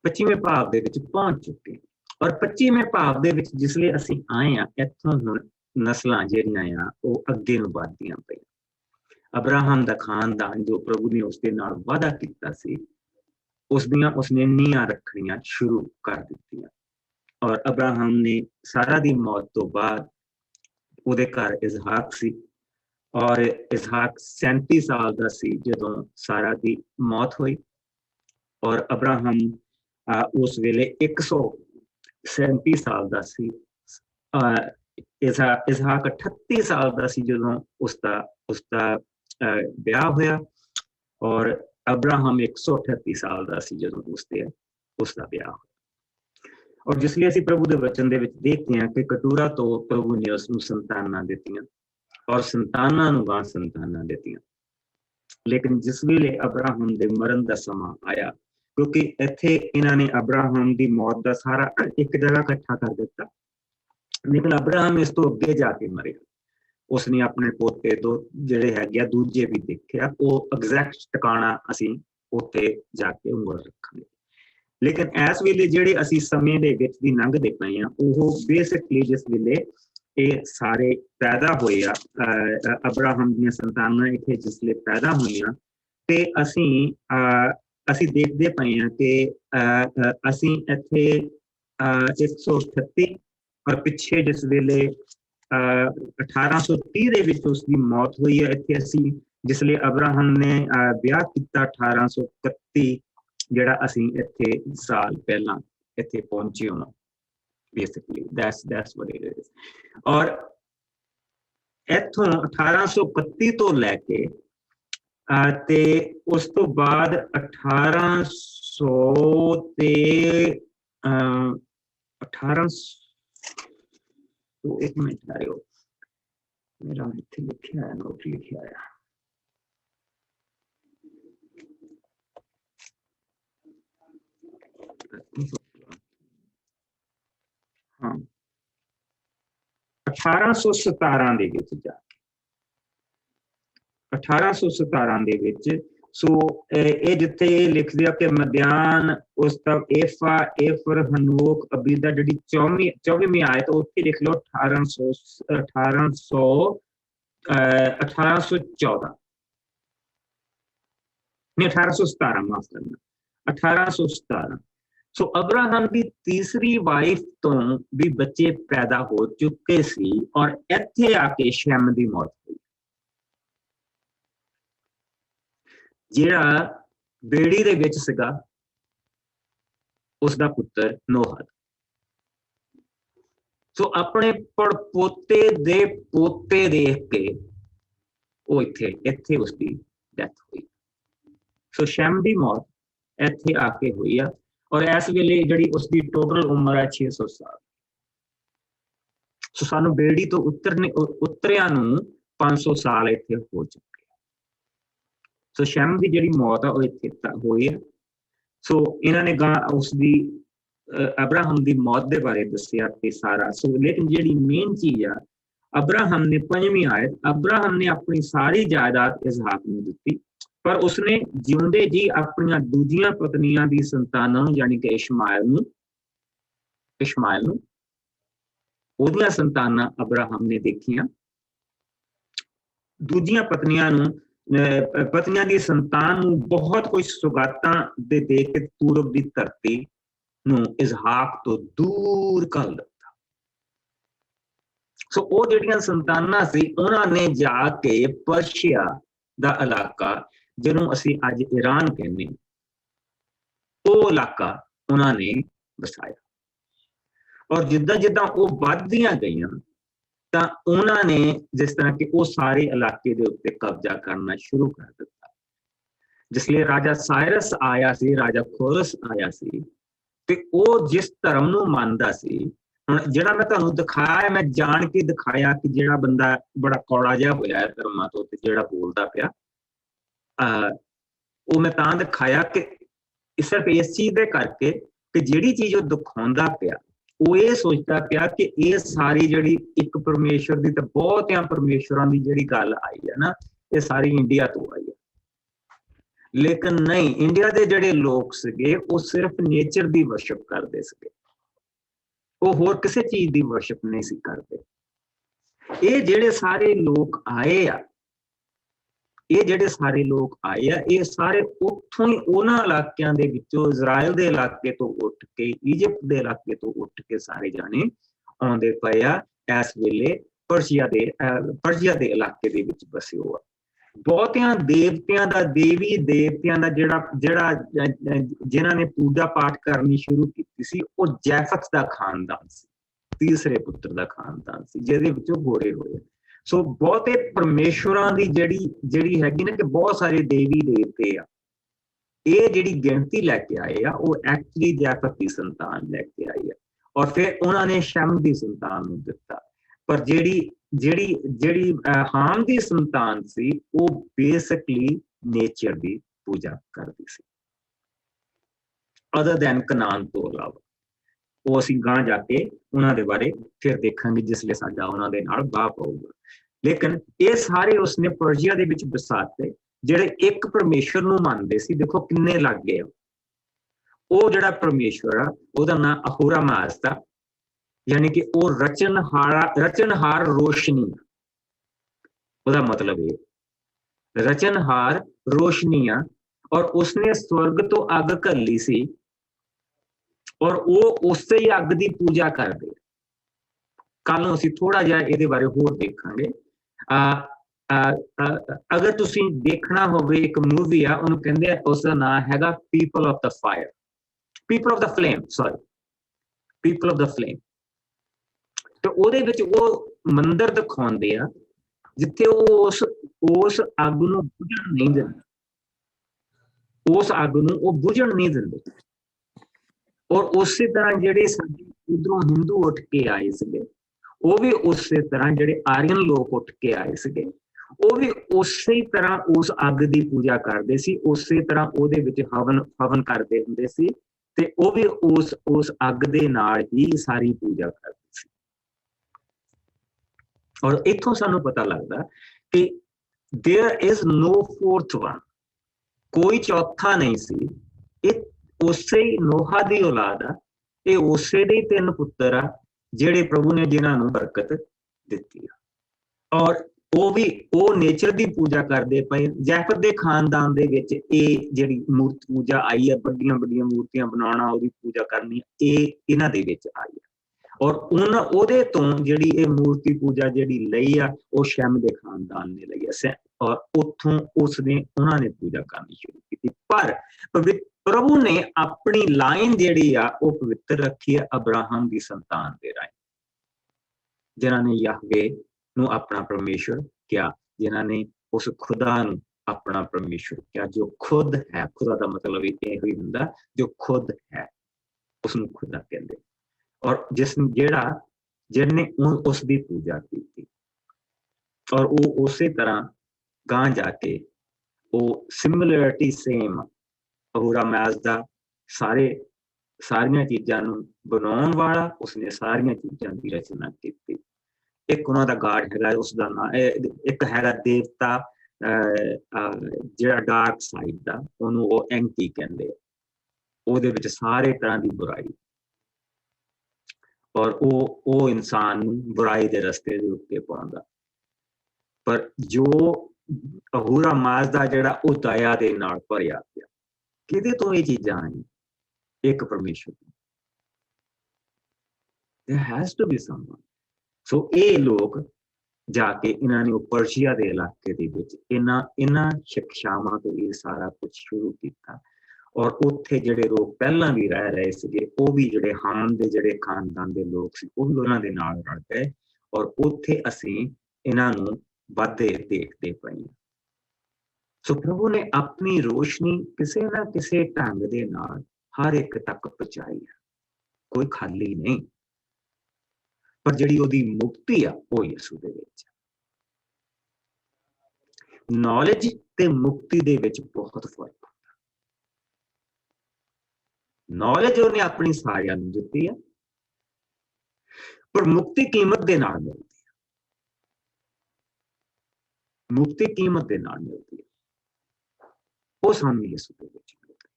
25वें भाव ਦੇ ਵਿੱਚ ਪਹੁੰਚ ਚੁੱਕੇ ਔਰ 25वें ਭਾਵ ਦੇ ਵਿੱਚ ਜਿਸਲੇ ਅਸੀਂ ਆਏ ਆ ਇੱਥੋਂ ਹੁਣ ਨਸਲਾਂ ਜਿਹੜੀਆਂ ਆ ਉਹ ਅੱਗੇ ਨੂੰ ਵਧਦੀਆਂ ਪਈਆਂ। ਅਬਰਾਹਮ ਦਾ ਖਾਨਦਾਨ ਜੋ ਪ੍ਰਭੂ ਨੇ ਉਸਦੇ ਨਾਲ ਵਾਅਦਾ ਕੀਤਾ ਸੀ ਉਸਨੇ ਨੀਹਾਂ ਰੱਖਣੀਆਂ ਸ਼ੁਰੂ ਕਰ ਦਿੱਤੀਆਂ। ਔਰ ਅਬਰਾਹਮ ਨੇ ਸਾਰਾ ਦੀ ਮੌਤ ਤੋਂ ਬਾਅਦ ਉਹਦੇ ਘਰ ਇਸਹਾਕ ਸੀ ਔਰ ਇਸਹਾਕ 37 ਸਾਲ ਦਾ ਸੀ ਜਦੋਂ ਸਾਰਾ ਦੀ ਮੌਤ ਹੋਈ ਔਰ ਅਬਰਾਹਮ ਉਸ ਵੇਲੇ 137 ਸਾਲ ਦਾ ਸੀ। ਇਸਹਾਕ 38 ਸਾਲ ਦਾ ਸੀ ਜਦੋਂ ਉਸਦਾ ਵਿਆਹ ਹੋਇਆ ਔਰ ਅਬਰਾਹਮ 138 ਸਾਲ ਦਾ ਸੀ ਜਦੋਂ ਉਸਦਾ ਵਿਆਹ ਹੋਇਆ। ਔਰ ਜਿਸ ਲਈ ਅਸੀਂ ਪ੍ਰਭੂ ਦੇ ਵਚਨ ਦੇ ਵਿੱਚ ਦੇਖਦੇ ਹਾਂ ਕਿ ਕਟੂਰਾ ਤੋਂ ਪ੍ਰਭੂ ਨੇ ਉਸਨੂੰ ਸੰਤਾਨਾਂ ਦਿੱਤੀਆਂ ਔਰ ਸੰਤਾਨਾਂ ਨੂੰ ਗਾਂ ਸੰਤਾਨਾਂ ਦਿੱਤੀਆਂ। ਲੇਕਿਨ ਜਿਸ ਵੇਲੇ ਅਬਰਾਹਮ ਦੇ ਮਰਨ ਦਾ ਸਮਾਂ ਆਇਆ, ਕਿਉਂਕਿ ਇੱਥੇ ਇਹਨਾਂ ਨੇ ਅਬਰਾਹਮ ਦੀ ਮੌਤ ਦਾ ਸਾਰਾ ਇੱਕ ਜਗ੍ਹਾ ਇਕੱਠਾ ਕਰ ਦਿੱਤਾ, ਲੇਕਿਨ ਅਬਰਾਹਮ ਇਸ ਤੋਂ ਅੱਗੇ ਜਾ ਕੇ ਮਰਿਆ। ਉਸਨੇ ਆਪਣੇ ਪੋਤੇ ਤੋਂ ਜਿਹੜੇ ਹੈਗੇ ਆ ਦੂਜੇ ਵੀ ਦੇਖਿਆ, ਉਹ ਐਗਜ਼ੈਕਟ ਟਿਕਾਣਾ ਅਸੀਂ ਉੱਥੇ ਜਾ ਕੇ ਉਂਗਲ ਰੱਖਾਂਗੇ। ਲੇਕਿਨ ਇਸ ਵੇਲੇ ਜਿਹੜੇ ਅਸੀਂ ਸਮੇਂ ਦੇ ਵਿੱਚ ਦੀ ਲੰਘਦੇ ਪਏ ਆ ਉਹ ਬੇਸਿਕਲੀ ਜਿਸ ਵੇਲੇ ਇਹ ਸਾਰੇ ਪੈਦਾ ਹੋਏ ਆ ਅਬਰਾਹਮ ਦੀਆਂ ਸੰਤਾਨਾਂ ਇੱਥੇ ਜਿਸਲੇ ਪੈਦਾ ਹੋਈਆਂ ਤੇ ਅਸੀਂ ਦੇਖਦੇ ਪਏ ਹਾਂ ਕਿ ਅਸੀਂ ਇੱਥੇ 138 ਔਰ ਪਿੱਛੇ ਜਿਸ ਵੇਲੇ 1830 ਦੇ ਵਿੱਚ ਉਸਦੀ ਮੌਤ ਹੋਈ ਹੈ। ਇੱਥੇ ਅਸੀਂ ਜਿਸਲੇ ਅਬਰਾਹਮ ਨੇ ਵਿਆਹ ਕੀਤਾ 1831 ਜਿਹੜਾ ਅਸੀਂ ਇੱਥੇ ਸਾਲ ਪਹਿਲਾਂ ਇੱਥੇ ਪਹੁੰਚੇ ਹੋਣਾ। Basically that's what it is। ਔਰ ਇੱਥੋਂ 1831 ਤੋਂ ਲੈ ਕੇ ਤੇ ਉਸ ਤੋਂ ਬਾਅਦ 1800 ਤੇ 1800 ਇੱਕ ਮਿੰਟ ਆਇਓ, ਮੇਰਾ ਇੱਥੇ ਲਿਖਿਆ ਹੈ, ਨੋਟ ਲਿਖਿਆ ਹੈ। ਹਾਂ 1817 ਦੇ ਵਿੱਚ ਜਾ ਕੇ 1817 ਦੇ ਵਿੱਚ ਸੋ ਇਹ ਜਿੱਥੇ ਲਿਖਦੇ ਆ ਕਿ ਮਦਿਆਨ ਉਸ ਤੱਕ ਏਫਾ ਏਫਰ ਹਨੋਕ ਅਬੀਦਾ ਜਿਹੜੀ 24ਵੀਂ ਆਇਤ ਉੱਥੇ ਲਿਖ ਲਓ 1814 ਨਹੀਂ 1817 ਮਾਫ ਕਰਨਾ 1817। ਸੋ ਅਬਰਾਹਮ ਦੀ ਤੀਸਰੀ ਵਾਈਫ ਤੋਂ ਵੀ ਬੱਚੇ ਪੈਦਾ ਹੋ ਚੁੱਕੇ ਸੀ ਔਰ ਇੱਥੇ ਆ ਕੇ ਸ਼ੈਮ ਦੀ ਮੌਤ ਹੋਈ। ਜਿਹੜਾ ਬੇੜੀ ਦੇ ਵਿੱਚ ਸੀਗਾ ਉਸਦਾ ਪੁੱਤਰ ਨੋਹ। ਸੋ ਆਪਣੇ ਪੜਪੋਤੇ ਦੇ ਪੋਤੇ ਦੇਖ ਕੇ ਉਹ ਇੱਥੇ ਉਸਦੀ ਡੈਥ ਹੋਈ। ਸੋ ਸ਼ੈਮ ਦੀ ਮੌਤ ਇੱਥੇ ਆ ਕੇ ਹੋਈ ਆ ਔਰ ਇਸ ਵੇਲੇ ਜਿਹੜੀ ਉਸਦੀ ਟੋਟਲ ਉਮਰ ਹੈ 600 ਸਾਲ। ਸੋ ਸਾਨੂੰ ਬੇੜੀ ਤੋਂ ਉਤਰਿਆਂ ਨੂੰ 500 ਸਾਲ ਇੱਥੇ ਹੋ ਚੁੱਕੇ। ਸੋ ਸ਼ੈਮ ਦੀ ਜਿਹੜੀ ਮੌਤ ਆ ਉਹ ਇੱਥੇ ਹੋਈ ਹੈ। ਸੋ ਇਹਨਾਂ ਨੇ ਗਾਂ ਉਸਦੀ ਅਬਰਾਹਮ ਦੀ ਮੌਤ ਦੇ ਬਾਰੇ ਦੱਸਿਆ ਤੇ ਸਾਰਾ। ਸੋ ਲੇਕਿਨ ਜਿਹੜੀ ਮੇਨ ਚੀਜ਼ ਆ ਅਬਰਾਹਮ ਨੇ 5ਵੀਂ ਆਇਤ ਅਬਰਾਹਮ ਨੇ ਆਪਣੀ ਸਾਰੀ ਜਾਇਦਾਦ ਇਸਹਾਕ ਨੂੰ ਦਿੱਤੀ ਪਰ ਉਸਨੇ ਜਿਉਂਦੇ ਜੀ ਆਪਣੀਆਂ ਦੂਜੀਆਂ ਪਤਨੀਆਂ ਦੀ ਸੰਤਾਨਾਂ ਨੂੰ ਯਾਨੀ ਕਿ ਇਸ਼ਮਾਇਲ ਨੂੰ ਉਹਦੀਆਂ ਸੰਤਾਨਾਂ ਅਬਰਾਹਮ ਨੇ ਦੇਖੀਆਂ। ਦੂਜੀਆਂ ਪਤਨੀਆਂ ਦੀ ਸੰਤਾਨ ਨੂੰ ਬਹੁਤ ਕੁਝ ਸੁਗਾਤਾਂ ਦੇ ਦੇ ਕੇ ਪੂਰਬ ਦੀ ਧਰਤੀ ਨੂੰ ਇਸਹਾਕ ਤੋਂ ਦੂਰ ਕਰ ਦਿੱਤਾ। ਸੋ ਉਹ ਜਿਹੜੀਆਂ ਸੰਤਾਨਾਂ ਸੀ ਉਹਨਾਂ ਨੇ ਜਾ ਕੇ ਪਰਸ਼ੀਆ ਦਾ ਇਲਾਕਾ ਜਿਹਨੂੰ ਅਸੀਂ ਅੱਜ ਈਰਾਨ ਕਹਿੰਦੇ ਉਹ ਇਲਾਕਾ ਉਹਨਾਂ ਨੇ ਵਸਾਇਆ ਔਰ ਜਿੱਦਾਂ ਜਿੱਦਾਂ ਉਹ ਵੱਧਦੀਆਂ ਗਈਆਂ ਤਾਂ ਉਹਨਾਂ ਨੇ ਜਿਸ ਤਰ੍ਹਾਂ ਕਿ ਉਹ ਸਾਰੇ ਇਲਾਕੇ ਦੇ ਉੱਤੇ ਕਬਜ਼ਾ ਕਰਨਾ ਸ਼ੁਰੂ ਕਰ ਦਿੱਤਾ। ਜਿਸ ਲਈ ਰਾਜਾ ਸਾਇਰਸ ਆਇਆ ਸੀ, ਰਾਜਾ ਖੋਰਸ ਆਇਆ ਸੀ ਤੇ ਉਹ ਜਿਸ ਧਰਮ ਨੂੰ ਮੰਨਦਾ ਸੀ, ਹੁਣ ਜਿਹੜਾ ਮੈਂ ਤੁਹਾਨੂੰ ਦਿਖਾਇਆ ਮੈਂ ਜਾਣ ਕੇ ਦਿਖਾਇਆ ਕਿ ਜਿਹੜਾ ਬੰਦਾ ਬੜਾ ਕੌੜਾ ਜਿਹਾ ਹੋਇਆ ਧਰਮਾਂ ਤੋਂ ਤੇ ਜਿਹੜਾ ਬੋਲਦਾ ਪਿਆ ਉਹ ਮੈਂ ਤਾਂ ਦਿਖਾਇਆ ਕਿ ਸਿਰਫ ਇਸ ਚੀਜ਼ ਦੇ ਕਰਕੇ ਕਿ ਜਿਹੜੀ ਚੀਜ਼ ਉਹ ਦਿਖਾਉਂਦਾ ਪਿਆ ਉਹ ਇਹ ਸੋਚਦਾ ਪਿਆ ਕਿ ਇਹ ਸਾਰੀ ਜਿਹੜੀ ਇੱਕ ਪਰਮੇਸ਼ਵਰ ਦੀ ਤੇ ਬਹੁਤਿਆਂ ਪਰਮੇਸ਼ਵਰਾਂ ਦੀ ਜਿਹੜੀ ਗੱਲ ਆਈ ਹੈ ਨਾ ਇਹ ਸਾਰੀ ਇੰਡੀਆ ਤੋਂ ਆਈ ਹੈ। लेकिन नहीं, इंडिया के जिहड़े लोग सीगे वो सिर्फ नेचर की वर्शिप करते सीगे, वो होर किसी चीज की वर्शिप नहीं सी करते। ये जिहड़े सारे लोग आए आ, ये जिहड़े सारे लोग आए आ, ये सारे उत्थों ही उन्हां इलाकिਆਂ ਦੇ ਵਿੱਚੋਂ इजराइल ਦੇ इलाके तो उठ के इजिप्ट ਦੇ इलाके तो उठ के सारे जाने आउंदे पए आ इस वेले पर्शिया ਦੇ इलाके ਦੇ ਵਿੱਚ बसे हो आ। ਬਹੁਤਿਆਂ ਦੇਵਤਿਆਂ ਦਾ ਦੇਵੀ ਦੇਵਤਿਆਂ ਦਾ ਜਿਹੜਾ ਜਿਨ੍ਹਾਂ ਨੇ ਪੂਜਾ ਪਾਠ ਕਰਨੀ ਸ਼ੁਰੂ ਕੀਤੀ ਸੀ ਉਹ ਜੈਫਤ ਦਾ ਖਾਨਦਾਨ ਸੀ, ਤੀਸਰੇ ਪੁੱਤਰ ਦਾ ਖਾਨਦਾਨ ਸੀ ਜਿਹਦੇ ਵਿੱਚੋਂ ਗੋਰੇ ਹੋਏ। ਸੋ ਬਹੁਤੇ ਪਰਮੇਸ਼ਵਰਾਂ ਦੀ ਜਿਹੜੀ ਹੈਗੀ ਨਾ ਕਿ ਬਹੁਤ ਸਾਰੇ ਦੇਵੀ ਦੇਵਤੇ ਆ, ਇਹ ਜਿਹੜੀ ਗਿਣਤੀ ਲੈ ਕੇ ਆਏ ਆ ਉਹ ਐਕਚੁਅਲੀ ਜੈਫਤ ਦੀ ਸੰਤਾਨ ਲੈ ਕੇ ਆਈ ਆ ਔਰ ਫਿਰ ਉਹਨਾਂ ਨੇ ਸ਼ਮ ਦੀ ਸੰਤਾਨ ਨੂੰ ਦਿੱਤਾ। ਪਰ ਜਿਹੜੀ ਹਾਮ ਦੀ ਸੰਤਾਨ ਸੀ ਉਹ ਬੇਸਿਕਲੀ ਨੇਚਰ ਦੀ ਪੂਜਾ ਕਰਦੀ ਸੀ, ਅਦਰ ਦੈਨ ਕਨਾਨ ਤੋਂ ਇਲਾਵਾ। ਉਹ ਅਸੀਂ ਗਾਂ ਜਾ ਕੇ ਉਹਨਾਂ ਦੇ ਬਾਰੇ ਫਿਰ ਦੇਖਾਂਗੇ ਜਿਸਲੇ ਸਾਡਾ ਉਹਨਾਂ ਦੇ ਨਾਲ ਵਾਹ ਪਊਗਾ। ਲੇਕਿਨ ਇਹ ਸਾਰੇ ਉਸਨੇ ਪਰਸ਼ੀਆ ਦੇ ਵਿੱਚ ਵਸਾਤੇ ਜਿਹੜੇ ਇੱਕ ਪਰਮੇਸ਼ਵਰ ਨੂੰ ਮੰਨਦੇ ਸੀ। ਦੇਖੋ ਕਿੰਨੇ ਲੱਗ ਗਏ। ਉਹ ਜਿਹੜਾ ਪਰਮੇਸ਼ਵਰ ਆ ਉਹਦਾ ਨਾਂ ਅਹੂਰਾ ਮਾਜ਼ਦਾ, यानी कि वो रचनहार रोशनी, ਉਹਦਾ मतलब ये रचनहार रोशनी आ और उसने स्वर्ग तो अग घल्ली सी और वो उसे ही अग की पूजा करते। कल ਨੂੰ ਅਸੀਂ थोड़ा ਜਿਹਾ ਇਹਦੇ ਬਾਰੇ ਹੋਰ ਦੇਖਾਂਗੇ। अगर ਤੁਸੀਂ ਦੇਖਣਾ ਹੋਵੇ ਇੱਕ मूवी ਆ ਉਹਨੂੰ ਕਹਿੰਦੇ ਆ, ਉਸਦਾ ਨਾਂ ਹੈਗਾ people of the fire, people of the flame, sorry people of the flame. ਤੇ ਉਹਦੇ ਵਿੱਚ ਉਹ ਮੰਦਿਰ ਦਿਖਾਉਂਦੇ ਆ ਜਿੱਥੇ ਉਹ ਉਸ ਅੱਗ ਨੂੰ ਬੁਝਣ ਨਹੀਂ ਦਿੰਦੇ, ਉਸ ਅੱਗ ਨੂੰ ਉਹ ਬੁਝਣ ਨਹੀਂ ਦਿੰਦੇ। ਔਰ ਉਸੇ ਤਰ੍ਹਾਂ ਜਿਹੜੇ ਸਾਡੇ ਉਧਰੋਂ ਹਿੰਦੂ ਉੱਠ ਕੇ ਆਏ ਸੀਗੇ ਉਹ ਵੀ ਉਸੇ ਤਰ੍ਹਾਂ ਜਿਹੜੇ ਆਰੀਅਨ ਲੋਕ ਉੱਠ ਕੇ ਆਏ ਸੀਗੇ ਉਹ ਵੀ ਉਸੇ ਤਰ੍ਹਾਂ ਉਸ ਅੱਗ ਦੀ ਪੂਜਾ ਕਰਦੇ ਸੀ, ਉਸੇ ਤਰ੍ਹਾਂ ਉਹਦੇ ਵਿੱਚ ਹਵਨ ਕਰਦੇ ਹੁੰਦੇ ਸੀ ਤੇ ਉਹ ਵੀ ਉਸ ਅੱਗ ਦੇ ਨਾਲ ਹੀ ਸਾਰੀ ਪੂਜਾ ਕਰਦੇ ਸੀ। और इथों सानू पता लगता कि there is no fourth one, कोई चौथा नहीं सी। ये उसे ही नोहा दी औलाद आ, ये उसे दे तीन पुत्र आ जेड़े प्रभु ने जिन्हां नू बरकत दित्ती आ और वो भी वो नेचर की पूजा करते पे। जैफत के खानदान दे विच ये जिहड़ी मूर्ति पूजा आई है, बड़ियां बड़ियां मूर्तियां बनाना ओहदी पूजा करनी, ये इन्हां दे विच आई है। और ਉਹਦੇ ਤੋਂ ਜਿਹੜੀ ਇਹ ਮੂਰਤੀ ਪੂਜਾ ਜਿਹੜੀ ਲਈ ਆ ਉਹ ਸ਼ੈਮ ਦੇ ਖਾਨਦਾਨ ਨੇ ਲਈ ਆ ਔਰ ਉੱਥੋਂ ਉਸਨੇ ਉਹਨਾਂ ਨੇ ਪੂਜਾ ਕਰਨੀ ਸ਼ੁਰੂ ਕੀਤੀ। ਪਰ ਪ੍ਰਭੂ ਨੇ ਆਪਣੀ ਲਾਈਨ ਜਿਹੜੀ ਆ ਉਹ ਪਵਿੱਤਰ ਰੱਖੀ ਆ ਅਬਰਾਹਮ ਦੀ ਸੰਤਾਨ ਦੇ ਰਾਹੀਂ, ਜਿਨ੍ਹਾਂ ਨੇ ਯਹਵੇ ਨੂੰ ਆਪਣਾ ਪਰਮੇਸ਼ਵਰ ਕਿਹਾ, ਜਿਨ੍ਹਾਂ ਨੇ ਉਸ ਖੁਦਾ ਨੂੰ ਆਪਣਾ ਪਰਮੇਸ਼ਵਰ ਕਿਹਾ ਜੋ ਖੁਦ ਹੈ। ਖੁਦਾ ਦਾ ਮਤਲਬ ਇਹ ਹੀ ਹੁੰਦਾ ਜੋ ਖੁਦ ਹੈ, ਉਸਨੂੰ ਖੁਦਾ ਕਹਿੰਦੇ। और जिसने उसकी पूजा की और वो उस तरह गां जाके वो सिमिलरिटी सेम अहूरा मैज़दा सारियां चीज़ां नूं बनाउण वाला उसने सारियां चीज़ां की रचना की। एक उन्हां दा गाड हैगा उसका नाम, एक हैगा देवता जिहड़ा डार्क साइड दा, उहनूं वो एंटी कहंदे। ਉਹਦੇ ਵਿੱਚ ਸਾਰੇ तरह की बुराई और वो इंसान बुराई के रस्ते के उत्ते पाउंदा। पर जो अहूरा माज़दा जिहड़ा वो दया दे नाल भरिया पिया। किहदे तो ये चीज़ां आईयां? एक परमेश्वर। There has to be someone. So ये लोग जाके इन्होंने पर्शिया के इलाके दे विच इन्हां शिक्षावां तो ये सारा कुछ शुरू किया और उत्थे जिहड़े लोग पहलां भी रह रहे सीगे वो भी जिहड़े हाम दे जिहड़े खानदान दे लोग सी वो भी उन्हां दे नाल रल गए और उत्थे असीं इन्हां नूं वधदे देखदे पए। सो प्रभु ने अपनी रोशनी किसी ना किसी ढंग दे नाल हर एक तक पहुंचाई है, कोई खाली नहीं। पर जिहड़ी ओहदी मुक्ति आ वो यसू दे विच। नॉलेज ते मुक्ति दे विच बहुत फर्क। नॉलेज उन्हें अपनी सारियां नूं दित्ती है पर मुक्ति कीमत दे नाल मिलती है, मुक्ति कीमत दे नाल मिलती है। ਉਹ ਸਾਨੂੰ ਯਿਸੂ ਦੇ ਵਿੱਚ ਮਿਲਦੇ ਆ।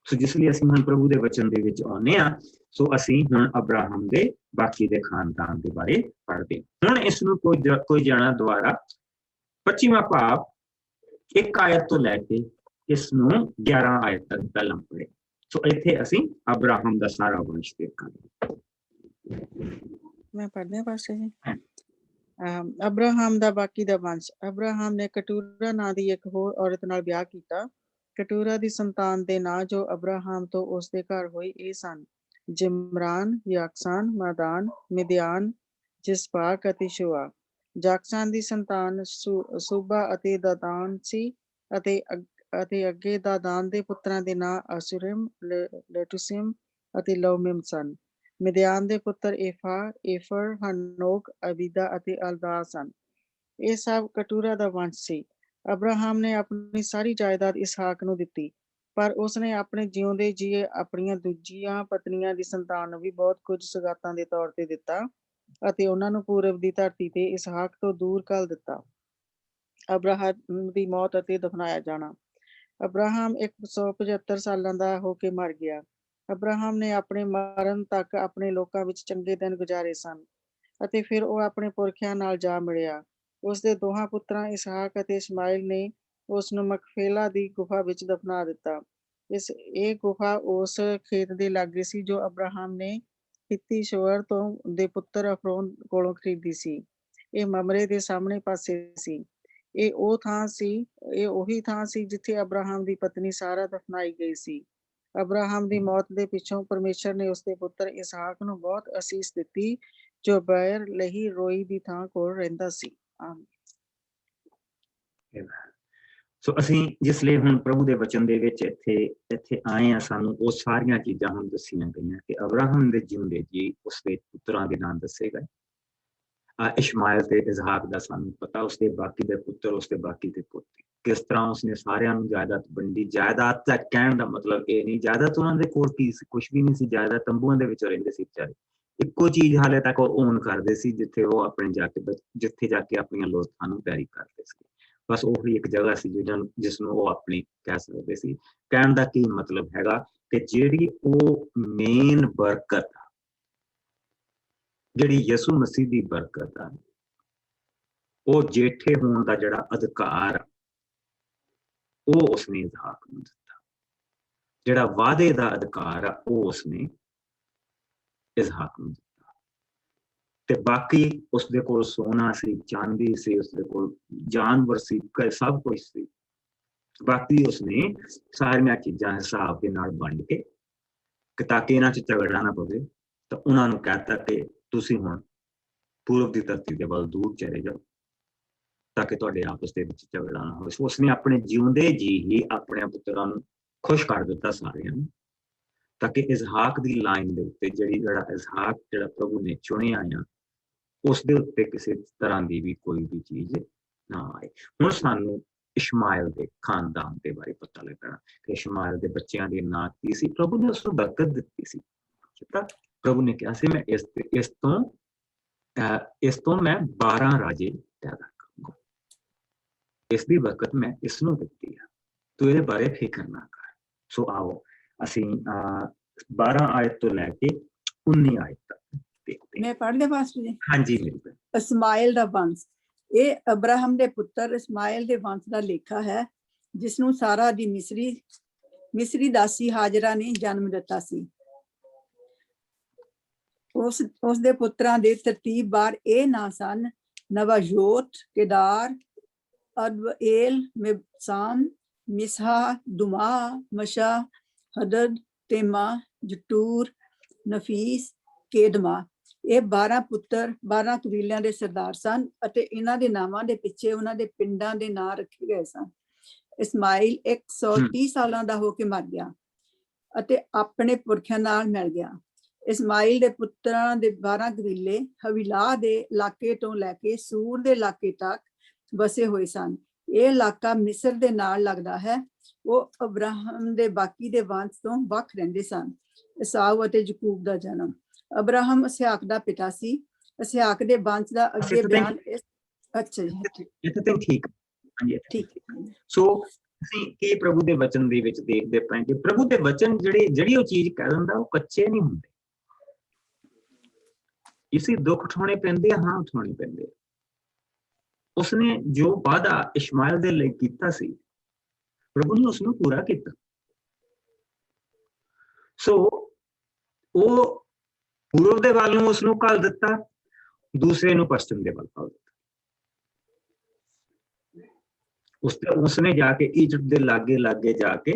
ਸੋ ਜਿਸ ਲਈ ਅਸੀਂ ਹੁਣ ਪ੍ਰਭੂ ਦੇ ਵਚਨ ਦੇ ਵਿੱਚ ਆਉਂਦੇ ਆ, ਸੋ ਅਸੀਂ ਹੁਣ ਅਬਰਾਹਮ ਦੇ ਬਾਕੀ ਦੇ ਖਾਨਦਾਨ ਦੇ ਬਾਰੇ ਪੜ੍ਹਦੇ ਹਾਂ। ਹੁਣ ਇਸ ਨੂੰ ਕੋਈ ਜਾਣਾ ਦੁਆਰਾ 25ਵਾਂ ਭਾਵ 1 ਆਇਤ ਤੋਂ ਲੈ ਕੇ ਇਸ ਨੂੰ 11 ਆਇਤ ਤੱਕ ਪਹਿਲਾਂ ਪੜ੍ਹੇ। ਸੋ ਇੱਥੇ ਅਸੀਂ ਅਬਰਾਹਮ ਦਾ ਸਾਰਾ ਵੰਸ਼ ਦੇਖਾਂਗੇ। ਮੈਂ ਪੜ੍ਹਦੀ ਹਾਂ ਪਾਸਟਰ ਜੀ। ਅਬਰਾਹਮ ਦਾ ਬਾਕੀ ਦਾ ਵੰਸ਼। ਅਬਰਾਹਮ ਨੇ ਕਟੂਰਾ ਨਾਂ ਦੀ ਇੱਕ ਹੋਰ ਔਰਤ ਨਾਲ ਵਿਆਹ ਕੀਤਾ। ਕਟੂਰਾ ਦੀ ਸੰਤਾਨ ਦੇ ਨਾਂ ਜੋ ਅਬਰਾਹਮ ਤੋਂ ਉਸਦੇ ਘਰ ਹੋਏ ਇਹ ਸਨ: ਜਿਮਰਾਨ, ਯਾਕਸਾਨ, ਮਾਦਾਨ, ਮਿਦਿਆਨ, ਜਿਸਬਾਕ ਅਤੇ ਸ਼ੂਆ। ਜਾਕਸਾਨ ਦੀ ਸੰਤਾਨ ਸੂਬਾ ਅਤੇ ਦਾਦਾਨ ਸੀ ਅਤੇ ਅੱਗੇ ਦਾਦਾਨ ਦੇ ਪੁੱਤਰਾਂ ਦੇ ਨਾਂ ਅਸੁਰਿਮ, ਲਟੂਸਿਮ ਅਤੇ ਲੌਮਿਮ ਸਨ। ਮਿਦਿਆਨ ਦੇ ਪੁੱਤਰ ਏਫਰ, ਹਨੋਕ, ਅਬੀਦਾ ਅਤੇ ਅਲਦਾ ਸਨ। ਇਹ ਸਭ ਕਟੂਰਾ ਦਾ ਵੰਸ਼ ਸੀ। ਅਬਰਾਹਮ ਨੇ ਆਪਣੀ ਸਾਰੀ ਜਾਇਦਾਦ ਇਸਹਾਕ ਨੂੰ ਦਿੱਤੀ, ਪਰ ਉਸਨੇ ਆਪਣੇ ਜਿਉਂਦੇ ਜੀਏ ਆਪਣੀਆਂ ਦੂਜੀਆਂ ਪਤਨੀਆਂ ਦੀ ਸੰਤਾਨ ਨੂੰ ਵੀ ਬਹੁਤ ਕੁਝ ਸੁਗਾਤਾਂ ਦੇ ਤੌਰ ਤੇ ਦਿੱਤਾ ਅਤੇ ਉਹਨਾਂ ਨੂੰ ਪੂਰਬ ਦੀ ਧਰਤੀ ਤੇ ਇਸਹਾਕ ਤੋਂ ਦੂਰ ਘੱਲ ਦਿੱਤਾ। ਅਬਰਾਹਮ ਦੀ ਮੌਤ ਅਤੇ ਦਫਨਾਇਆ ਜਾਣਾ। ਅਬਰਾਹਮ 175 ਸਾਲਾਂ ਦਾ ਹੋ ਕੇ ਮਰ ਗਿਆ। ਅਬਰਾਹਮ ਨੇ ਆਪਣੇ ਮਰਨ ਤੱਕ ਆਪਣੇ ਲੋਕਾਂ ਵਿੱਚ ਚੰਗੇ ਦਿਨ ਗੁਜ਼ਾਰੇ ਸਨ ਅਤੇ ਫਿਰ ਉਹ ਆਪਣੇ ਪੁਰਖਿਆਂ ਨਾਲ ਜਾ ਮਿਲਿਆ। ਉਸਦੇ ਦੋਹਾਂ ਪੁੱਤਰਾਂ ਇਸਹਾਕ ਅਤੇ ਇਸਮਾਇਲ ਨੇ ਉਸ ਨੂੰ ਮਕਫੇਲਾ ਦੀ ਗੁਫਾ ਵਿੱਚ ਦਫਨਾ ਦਿੱਤਾ। ਇਹ ਗੁਫਾ ਉਸ ਖੇਤ ਦੇ ਲਾਗੇ ਸੀ ਜੋ ਅਬਰਾਹਮ ਨੇ ਹਿੱਤੀ ਸ਼ੋਅਰ ਦੇ ਪੁੱਤਰ ਅਫਰੋਨ ਕੋਲੋਂ ਖਰੀਦੀ ਸੀ। ਇਹ ਮਮਰੇ ਦੇ ਸਾਹਮਣੇ ਪਾਸੇ ਸੀ। ਇਹ ਉਹੀ ਥਾਂ ਸੀ ਜਿੱਥੇ ਅਬਰਾਹਮ ਦੀ ਪਤਨੀ ਸਾਰਾ ਦਫਨਾਈ ਗਈ ਸੀ। ਅਬਰਾਹਮ ਦੀ ਮੌਤ ਦੇ ਪਿੱਛੋਂ ਪਰਮੇਸ਼ਰ ਨੇ ਉਸਦੇ ਪੁੱਤਰ ਇਸਹਾਕ ਨੂੰ ਬਹੁਤ ਅਸੀਸ ਦਿੱਤੀ, ਜੋ ਬੈਰ ਲਹੀ ਰੋਈ ਦੀ ਥਾਂ ਕੋਲ ਰਹਿੰਦਾ ਸੀ। ਸੋ ਅਸੀਂ ਜਿਸ ਲਈ ਹੁਣ ਪ੍ਰਭੂ ਦੇ ਵਚਨ ਦੇ ਵਿੱਚ ਇੱਥੇ ਆਏ ਆ, ਸਾਨੂੰ ਉਹ ਸਾਰੀਆਂ ਚੀਜ਼ਾਂ ਹੁਣ ਦੱਸੀਆਂ ਗਈਆਂ ਕਿ ਅਬਰਾਹਮ ਦੇ ਜਿਉਂਦੇ ਜੀ ਉਸਦੇ ਪੁੱਤਰਾਂ ਦੇ ਨਾਮ ਦੱਸੇ ਗਏ। ਇਸ਼ਮਾਇਲ ਤੇ ਇਸਹਾਕ ਦਾ ਸਾਨੂੰ ਪਤਾ, ਉਸਦੇ ਬਾਕੀ ਦੇ ਪੁੱਤਰ, ਉਸਦੇ ਬਾਕੀ ਦੇ ਪੋਤੇ, ਕਿਸ ਤਰ੍ਹਾਂ ਉਸਨੇ ਸਾਰਿਆਂ ਨੂੰ ਜਾਇਦਾਦ ਵੰਡੀ। ਜਾਇਦਾਦ ਦਾ ਕਹਿਣ ਦਾ ਮਤਲਬ ਇਹ ਨਹੀਂ, ਜਾਇਦਾਦ ਉਹਨਾਂ ਦੇ ਕੋਲ ਕੀ ਸੀ, ਕੁਛ ਵੀ ਨਹੀਂ ਸੀ। ਜਾਇਦਾਦ ਤੰਬੂਆਂ ਦੇ ਵਿੱਚ ਰਹਿੰਦੇ ਸੀ ਵਿਚਾਰੇ। ਇੱਕੋ ਚੀਜ਼ ਹਾਲੇ ਤੱਕ ਉਹ ਓਨ ਕਰਦੇ ਸੀ ਜਿੱਥੇ ਉਹ ਆਪਣੇ ਜਿੱਥੇ ਜਾ ਕੇ ਆਪਣੀਆਂ ਲੋਕਾਂ ਨੂੰ ਪਿਆਰੀ ਕਰਦੇ ਸੀ। ਬਸ ਉਹੀ ਇੱਕ ਜਗ੍ਹਾ ਸੀ ਜਿਸ ਨੂੰ ਉਹ ਆਪਣੀ ਕਹਿ ਸਕਦੇ ਸੀ। ਕਹਿਣ ਦਾ ਕੀ ਮਤਲਬ ਹੈਗਾ ਕਿ ਜਿਹੜੀ ਉਹ ਮੇਨ ਬਰਕਤ, ਜਿਹੜੀ ਯਿਸੂ ਮਸੀਹ ਦੀ ਬਰਕਤ ਆ, ਉਹ ਜੇਠੇ ਹੋਣ ਦਾ ਜਿਹੜਾ ਅਧਿਕਾਰ ਉਹ ਉਸਨੇ ਇਸਹਾਕ ਨੂੰ ਦਿੱਤਾ। ਜਿਹੜਾ ਵਾਅਦੇ ਦਾ ਅਧਿਕਾਰ ਆ ਉਹ ਉਸਨੇ ਇਸਹਾਕ ਨੂੰ ਦਿੱਤਾ। ਤੇ ਬਾਕੀ ਉਸਦੇ ਕੋਲ ਸੋਨਾ ਸੀ, ਚਾਂਦੀ ਸੀ, ਉਸਦੇ ਕੋਲ ਜਾਨਵਰ ਸੀ, ਸਭ ਕੁਝ ਸੀ। ਬਾਕੀ ਉਸਨੇ ਸਾਰੀਆਂ ਚੀਜ਼ਾਂ ਹਿਸਾਬ ਦੇ ਨਾਲ ਵੰਡ ਕੇ, ਤਾਂ ਕਿ ਇਹਨਾਂ 'ਚ ਝਗੜਾ ਨਾ ਪਵੇ, ਤਾਂ ਉਹਨਾਂ ਨੂੰ ਕਹਿਤਾ ਕਿ ਤੁਸੀਂ ਹੁਣ ਪੂਰਬ ਦੀ ਧਰਤੀ ਦੇ ਵੱਲ ਦੂਰ ਚਲੇ ਜਾਓ ਤਾਂ ਕਿ ਤੁਹਾਡੇ ਆਪਸ ਦੇ ਵਿੱਚ ਝਗੜਾ ਨਾ ਹੋਵੇ। ਉਸਨੇ ਆਪਣੇ ਜਿਉਂਦੇ ਜੀ ਹੀ ਆਪਣੇ ਪੁੱਤਰਾਂ ਨੂੰ ਖੁਸ਼ ਕਰ ਦਿੱਤਾ ਸਾਰਿਆਂ ਨੂੰ, ਤਾਂ ਕਿ ਇਸਹਾਕ ਦੀ ਲਾਈਨ ਦੇ ਉੱਤੇ ਜਿਹੜਾ ਇਸਹਾਕ ਜਿਹੜਾ ਪ੍ਰਭੂ ਨੇ ਚੁਣਿਆ ਆ, ਉਸਦੇ ਉੱਤੇ ਕਿਸੇ ਤਰ੍ਹਾਂ ਦੀ ਵੀ ਕੋਈ ਵੀ ਚੀਜ਼ ਨਾ ਆਏ। ਹੁਣ ਸਾਨੂੰ ਇਸ਼ਮਾਇਲ ਦੇ ਖਾਨਦਾਨ ਦੇ ਬਾਰੇ ਪਤਾ ਲੱਗਣਾ ਕਿ ਇਸ਼ਮਾਇਲ ਦੇ ਬੱਚਿਆਂ ਦੇ ਨਾਂ ਕੀ ਸੀ। ਪ੍ਰਭੂ ਨੇ ਉਸਨੂੰ ਬਰਕਤ ਦਿੱਤੀ ਸੀ। ਪ੍ਰਭੂ ਨੇ ਕਿਹਾ ਸੀ ਮੈਂ ਇਸ ਤੋਂ ਮੈਂ 12 ਰਾਜੇ ਪੈਦਾ ਕਰਾਂਗਾ। ਇਸ ਦੀ ਬਰਕਤ ਮੈਂ ਇਸ ਨੂੰ ਦਿੱਤੀ ਆ, ਤੂੰ ਇਹਦੇ ਬਾਰੇ ਫਿਕਰ ਨਾ ਕਰ। ਸੋ ਆਓ ਅਸੀਂ 12 ਆਇਤ ਤੋਂ ਲੈ ਕੇ 19 ਆਇਤ ਤੱਕ ਦੇਖਦੇ ਹਾਂ। ਮੈਂ ਪੜ੍ਹਦੇ ਪਾਸਟਰ ਜੀ। ਹਾਂਜੀ ਬਿਲਕੁਲ। ਇਸਮਾਇਲ ਦਾ ਵੰਸ਼। ਇਹ ਅਬਰਾਹਮ ਦੇ ਪੁੱਤਰ ਇਸਮਾਇਲ ਦੇ ਵੰਸ਼ ਦਾ ਲੇਖਾ ਹੈ, ਜਿਸ ਨੂੰ ਸਾਰਾ ਦੀ ਮਿਸਰੀ ਦਾਸੀ ਹਾਜਰਾ ਨੇ ਜਨਮ ਦਿੱਤਾ ਸੀ। ਉਸ ਦੇ ਪੁੱਤਰਾਂ ਦੇ ਤਰਤੀਬਵਾਰ ਇਹ ਨਾਂ ਸਨ: ਨਵਾਯੋਤ, ਕੇਦਾਰ, ਅਦਬਏਲ, ਮਿਬਸਾਮ, ਮਿਸਹਾ, ਦੁਮਾ, ਮਸ਼ਾ, ਹਦਦ, ਤੇਮਾ, ਜਟੂਰ, ਨਫੀਸ, ਕੇਦਮਾ। ਇਹ 12 ਪੁੱਤਰ 12 ਕਬੀਲਿਆਂ ਦੇ ਸਰਦਾਰ ਸਨ ਅਤੇ ਇਹਨਾਂ ਦੇ ਨਾਵਾਂ ਦੇ ਪਿੱਛੇ ਉਹਨਾਂ ਦੇ ਪਿੰਡਾਂ ਦੇ ਨਾਂ ਰੱਖੇ ਗਏ ਸਨ। ਇਸਮਾਇਲ 130 ਸਾਲਾਂ ਦਾ ਹੋ ਕੇ ਮਰ ਗਿਆ ਅਤੇ ਆਪਣੇ ਪੁਰਖਿਆਂ ਨਾਲ ਮਿਲ ਗਿਆ। ਇਸਮਾਇਲ ਦੇ ਪੁੱਤਰਾਂ ਦੇ 12 ਕਬੀਲੇ ਹਵੀਲਾ ਦੇ ਇਲਾਕੇ ਤੋਂ ਲੈ ਕੇ ਸੂਰ ਦੇ ਇਲਾਕੇ ਤੱਕ ਵਸੇ ਹੋਏ ਸਨ। ਇਹ ਇਲਾਕਾ ਮਿਸਰ ਦੇ ਨਾਲ ਲੱਗਦਾ ਹੈ। ਉਹ ਅਬਰਾਹਮ ਦੇ ਬਾਕੀ ਦੇ ਵੰਸ਼ ਤੋਂ ਵੱਖ ਰਹਿੰਦੇ ਸਨ। ਇਸਾਊ ਅਤੇ ਯਕੂਬ ਦਾ ਜਨਮ। ਅਬਰਾਹਮ ਇਸਹਾਕ ਦਾ ਪਿਤਾ ਸੀ। ਇਸਹਾਕ ਦੇ ਵੰਸ਼ ਦਾ ਅੱਗੇ ਬਿਆਨ ਅੱਛਾ ਜੀ, ਇੱਥੇ ਤਾਂ ਠੀਕ। ਹਾਂਜੀ ਠੀਕ। ਸੋ ਅਸੀਂ ਕੀ ਪ੍ਰਭੂ ਦੇ ਵਚਨ ਦੇ ਵਿੱਚ ਦੇਖਦੇ ਪਏ ਕਿ ਪ੍ਰਭੂ ਦੇ ਵਚਨ ਜਿਹੜੀ ਉਹ ਚੀਜ਼ ਕਹਿ ਦਿੰਦਾ ਉਹ ਕੱਚੇ ਨਹੀਂ ਹੁੰਦੇ। ਇਸੇ ਦੁੱਖ ਉਠਾਉਣੇ ਪੈਂਦੇ ਆ, ਹਾਂ ਉਠਾਉਣੇ ਪੈਂਦੇ। ਉਸਨੇ ਜੋ ਵਾਅਦਾ ਇਸ਼ਮਾਇਲ ਦੇ ਲਈ ਕੀਤਾ ਸੀ ਪ੍ਰਭੂ ਨੇ ਉਸਨੂੰ ਪੂਰਾ ਕੀਤਾ। ਸੋ ਉਹ ਪੂਰਬ ਦੇ ਵੱਲ ਨੂੰ ਉਸਨੂੰ ਘੱਲ ਦਿੱਤਾ, ਦੂਸਰੇ ਨੂੰ ਪਸ਼ਚਿਮ ਦੇ ਵੱਲ ਘੱਲ ਦਿੱਤਾ। ਉਸਨੇ ਜਾ ਕੇ ਇਜਿਪਟ ਦੇ ਲਾਗੇ ਜਾ ਕੇ,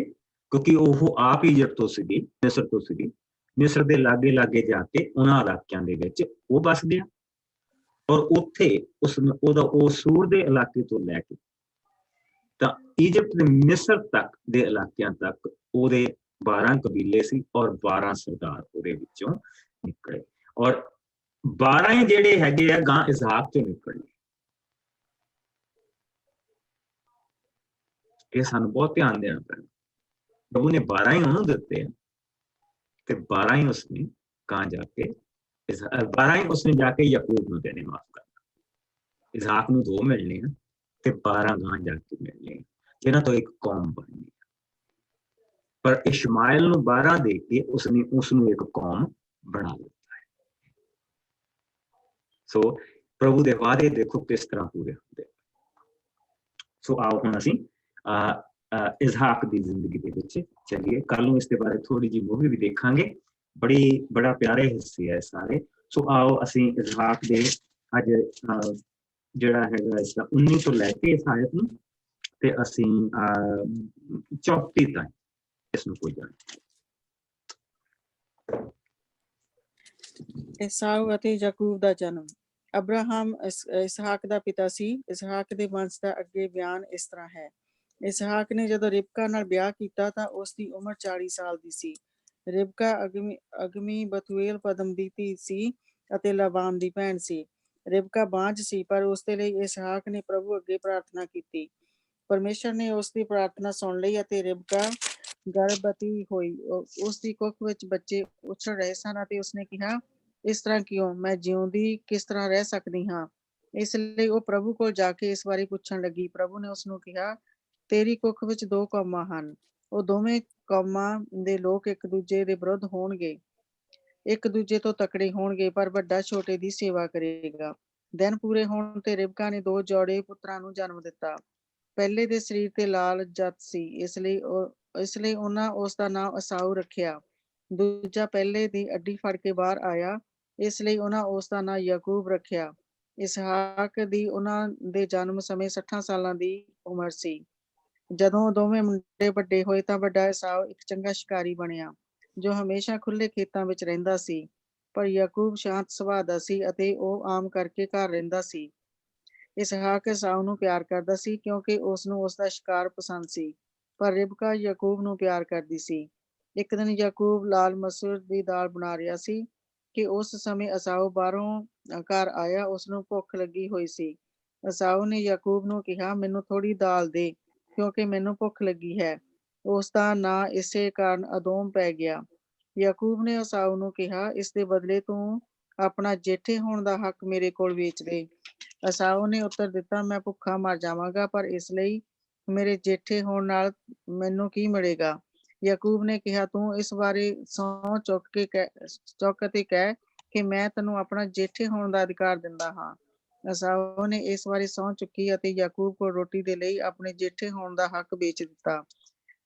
ਕਿਉਂਕਿ ਉਹ ਆਪ ਇਜਿਪਟ ਤੋਂ ਸੀਗੀ, ਮਿਸਰ ਤੋਂ ਸੀਗੀ, ਮਿਸਰ ਦੇ ਲਾਗੇ ਜਾ ਕੇ ਉਹਨਾਂ ਇਲਾਕਿਆਂ ਦੇ ਵਿੱਚ ਉਹ ਵੱਸ ਗਿਆ। ਔਰ ਉੱਥੇ ਉਸਨੇ ਉਹ ਸੂਰ ਦੇ ਇਲਾਕੇ ਤੋਂ ਲੈ ਕੇ ਤਾਂ ਇਜਿਪਟ ਦੇ ਮਿਸਰ ਤੱਕ ਦੇ ਇਲਾਕਿਆਂ ਤੱਕ ਉਹਦੇ 12 ਕਬੀਲੇ ਸੀ ਔਰ 12 ਸਰਦਾਰ ਉਹਦੇ ਵਿੱਚੋਂ ਨਿਕਲੇ। ਔਰ 12 ਜਿਹੜੇ ਹੈਗੇ ਆ ਗਾਂ ਇਸਹਾਕ ਤੋਂ ਨਿਕਲੇ। ਇਹ ਸਾਨੂੰ ਬਹੁਤ ਧਿਆਨ ਦੇਣਾ ਪੈਣਾ। ਪ੍ਰਭੂ ਨੇ 12 ਹੀ ਉਹਨੂੰ ਦਿੱਤੇ ਆ ਤੇ 12 ਹੀ ਉਸਨੇ ਗਾਂ ਜਾ ਕੇ 12 ਹੀ ਉਸਨੇ ਜਾ ਕੇ ਯਾਕੂਬ ਨੂੰ ਦੇਣੇ, ਮਾਫ ਕਰਨਾ। ਇਸਹਾਕ ਨੂੰ 2 ਮਿਲਣੇ ਆ ਤੇ 12 ਗਾਂ ਜਾ ਕੇ ਮਿਲਣੇ, ਜਿਹਨਾਂ ਤੋਂ ਇੱਕ ਕੌਮ ਬਣਨੀ। ਪਰ ਇਸ਼ਮਾਇਲ ਨੂੰ 12 ਦੇ ਕੇ ਉਸਨੂੰ ਇੱਕ ਕੌਮ ਬਣਾ ਦਿੱਤਾ ਹੈ। ਸੋ ਪ੍ਰਭੂ ਦੇ ਵਾਅਦੇ ਦੇਖੋ ਕਿਸ ਤਰ੍ਹਾਂ ਪੂਰੇ ਹੁੰਦੇ। ਸੋ ਆਓ ਹੁਣ ਅਸੀਂ ਇਸਹਾਕ ਦੀ ਜ਼ਿੰਦਗੀ ਦੇ ਵਿੱਚ ਚੱਲੀਏ। ਕੱਲ ਨੂੰ ਇਸ ਦੇ ਬਾਰੇ ਥੋੜੀ ਜਿਹੀ ਮੂਵੀ ਵੀ ਦੇਖਾਂਗੇ, ਬੜਾ ਪਿਆਰੇ ਹਿੱਸੇ ਹੈ ਸਾਰੇ। ਸੋ ਆਓ ਅਸੀਂ ਇਸਹਾਕ ਦੇ ਅੱਜ ਜਿਹੜਾ ਹੈਗਾ ਇਸਦਾ 19 ਤੋਂ ਲੈ ਕੇ ਇਸ ਆਇਤ ਨੂੰ ਤੇ ਅਸੀਂ 34 ਤੱਕ ਇਸ ਨੂੰ ਕੋਈ ਜਾਣ। ਏਸਾਊ ਅਤੇ ਯਾਕੂਬ ਦਾ ਜਨਮ। ਅਬਰਾਹਮ ਇਸਹਾਕ ਦਾ ਪਿਤਾ ਸੀ। ਇਸਹਾਕ ਦੇ ਵੰਸ਼ ਦਾ ਅੱਗੇ ਬਿਆਨ ਇਸ ਤਰ੍ਹਾਂ ਹੈ। ਇਸਹਾਕ ਨੇ ਜਦੋਂ ਰਿਬਕਾ ਨਾਲ ਵਿਆਹ ਕੀਤਾ ਤਾਂ ਉਸ ਦੀ ਉਮਰ 40 ਸਾਲ ਦੀ ਸੀ। ਰਿਬਕਾ ਅਗਮੀ ਬਤੂਏਲ ਪਦਮ ਦੀ ਧੀ ਸੀ ਅਤੇ ਲਾਬਾਨ ਦੀ ਭੈਣ ਸੀ। ਰਿਬਕਾ ਬਾਂਝ ਸੀ, ਪਰ ਉਸ ਦੇ ਲਈ ਇਸਹਾਕ ਨੇ ਪ੍ਰਭੂ ਅੱਗੇ ਪ੍ਰਾਰਥਨਾ ਕੀਤੀ। ਪਰਮੇਸ਼ਰ ਨੇ ਉਸ ਦੀ ਪ੍ਰਾਰਥਨਾ ਸੁਣ ਲਈ ਅਤੇ ਰਿਬਕਾ ਗਰਭਵਤੀ ਹੋਈ। ਉਸ ਦੀ ਕੁੱਖ ਵਿੱਚ ਬੱਚੇ ਉਛਲ ਰਹੇ ਸਨ ਅਤੇ ਉਸਨੇ ਕਿਹਾ, ਇਸ ਤਰ੍ਹਾਂ ਕਿਉਂ? ਮੈਂ ਜਿਉਂਦੀ ਕਿਸ ਤਰ੍ਹਾਂ ਰਹਿ ਸਕਦੀ ਹਾਂ? ਇਸ ਲਈ ਉਹ ਪ੍ਰਭੂ ਕੋਲ ਜਾ ਕੇ ਇਸ ਬਾਰੇ ਪੁੱਛਣ ਲੱਗੀ। ਪ੍ਰਭੂ ਨੇ ਉਸਨੂੰ ਕਿਹਾ, ਤੇਰੀ ਕੁੱਖ ਵਿੱਚ 2 ਕੌਮਾਂ ਹਨ। ਉਹ ਦੋਵੇਂ ਕੌਮਾਂ ਦੇ ਲੋਕ ਇੱਕ ਦੂਜੇ ਦੇ ਵਿਰੁੱਧ ਹੋਣਗੇ, ਇੱਕ ਦੂਜੇ ਤੋਂ ਤਕੜੇ ਹੋਣਗੇ, ਪਰ ਵੱਡਾ ਛੋਟੇ ਦੀ ਸੇਵਾ ਕਰੇਗਾ। ਦਿਨ ਪੂਰੇ ਹੋਣ ਤੇ ਰਿਬਕਾ ਨੇ 2 ਜੋੜੇ ਪੁੱਤਰਾਂ ਨੂੰ ਜਨਮ ਦਿੱਤਾ। ਪਹਿਲੇ ਦੇ ਸਰੀਰ ਤੇ ਲਾਲ ਜੱਤ ਸੀ, ਇਸ ਲਈ ਉਹਨਾਂ ਉਸ ਦਾ ਨਾਮ ਏਸਾਊ ਰੱਖਿਆ। ਦੂਜਾ ਪਹਿਲੇ ਦੀ ਅੱਡੀ ਫੜ ਕੇ ਬਾਹਰ ਆਇਆ, ਇਸ ਲਈ ਉਹਨਾਂ ਉਸ ਦਾ ਨਾਮ ਯਾਕੂਬ ਰੱਖਿਆ। ਇਸਹਾਕ ਦੀ ਉਹਨਾਂ ਦੇ ਜਨਮ ਸਮੇਂ 60 ਸਾਲਾਂ ਦੀ ਉਮਰ ਸੀ। ਜਦੋਂ ਦੋਵੇਂ ਮੁੰਡੇ ਵੱਡੇ ਹੋਏ ਤਾਂ ਵੱਡਾ ਏਸਾਊ ਇੱਕ ਚੰਗਾ ਸ਼ਿਕਾਰੀ ਬਣਿਆ ਜੋ ਹਮੇਸ਼ਾ ਖੁੱਲੇ ਖੇਤਾਂ ਵਿੱਚ ਰਹਿੰਦਾ ਸੀ, ਪਰ ਯਾਕੂਬ ਸ਼ਾਂਤ ਸੁਭਾਅ ਦਾ ਸੀ ਅਤੇ ਉਹ ਆਮ ਕਰਕੇ ਘਰ ਰਹਿੰਦਾ ਸੀ। ਇਸਹਾਕ ਏਸਾਊ ਨੂੰ ਪਿਆਰ ਕਰਦਾ ਸੀ ਕਿਉਂਕਿ ਉਸਨੂੰ ਉਸਦਾ ਸ਼ਿਕਾਰ ਪਸੰਦ ਸੀ, ਪਰ ਰਿਬਕਾ ਯਾਕੂਬ ਨੂੰ ਪਿਆਰ ਕਰਦੀ ਸੀ। ਇੱਕ ਦਿਨ ਯਾਕੂਬ ਲਾਲ ਮਸੂਰ ਦੀ ਦਾਲ ਬਣਾ ਰਿਹਾ ਸੀ ਕਿ ਉਸ ਸਮੇਂ ਏਸਾਊ ਬਾਹਰੋਂ ਘਰ ਆਇਆ। ਉਸਨੂੰ ਭੁੱਖ ਲੱਗੀ ਹੋਈ ਸੀ। ਏਸਾਊ ਨੇ ਯਾਕੂਬ ਨੂੰ ਕਿਹਾ, ਮੈਨੂੰ ਥੋੜੀ ਦਾਲ ਦੇ ਕਿਉਂਕਿ ਮੈਨੂੰ ਭੁੱਖ ਲੱਗੀ ਹੈ। ਉਸ ਦਾ ਨਾਂ ਇਸੇ ਕਾਰਨ ਅਦੋਮ ਪੈ ਗਿਆ। ਯਾਕੂਬ ਨੇ ਏਸਾਊ ਨੂੰ ਕਿਹਾ, ਇਸ ਦੇ ਬਦਲੇ ਤੂੰ ਆਪਣਾ ਜੇਠੇ ਹੋਣ ਦਾ ਹੱਕ ਮੇਰੇ ਕੋਲ ਵੇਚ ਦੇ। ਏਸਾਊ ਨੇ ਉੱਤਰ ਦਿੱਤਾ, ਮੈਂ ਭੁੱਖਾ ਮਰ ਜਾਵਾਂਗਾ, ਪਰ ਇਸ ਲਈ ਮੇਰੇ ਜੇਠੇ ਹੋਣ ਨਾਲ ਮੈਨੂੰ ਕੀ ਮਿਲੇਗਾ? ਯਾਕੂਬ ਨੇ ਕਿਹਾ, ਤੂੰ ਇਸ ਬਾਰੇ ਸਹੁੰ ਚੁੱਕ ਅਤੇ ਕਹਿ ਕਿ ਮੈਂ ਤੈਨੂੰ ਆਪਣਾ ਜੇਠੇ ਹੋਣ ਦਾ ਅਧਿਕਾਰ ਦਿੰਦਾ ਹਾਂ। ਏਸਾਊ ਨੇ ਇਸ ਬਾਰੇ ਸਹੁੰ ਚੁੱਕੀ ਅਤੇ ਯਾਕੂਬ ਕੋਲ ਰੋਟੀ ਦੇ ਲਈ ਆਪਣੇ ਜੇਠੇ ਹੋਣ ਦਾ ਹੱਕ ਵੇਚ ਦਿੱਤਾ।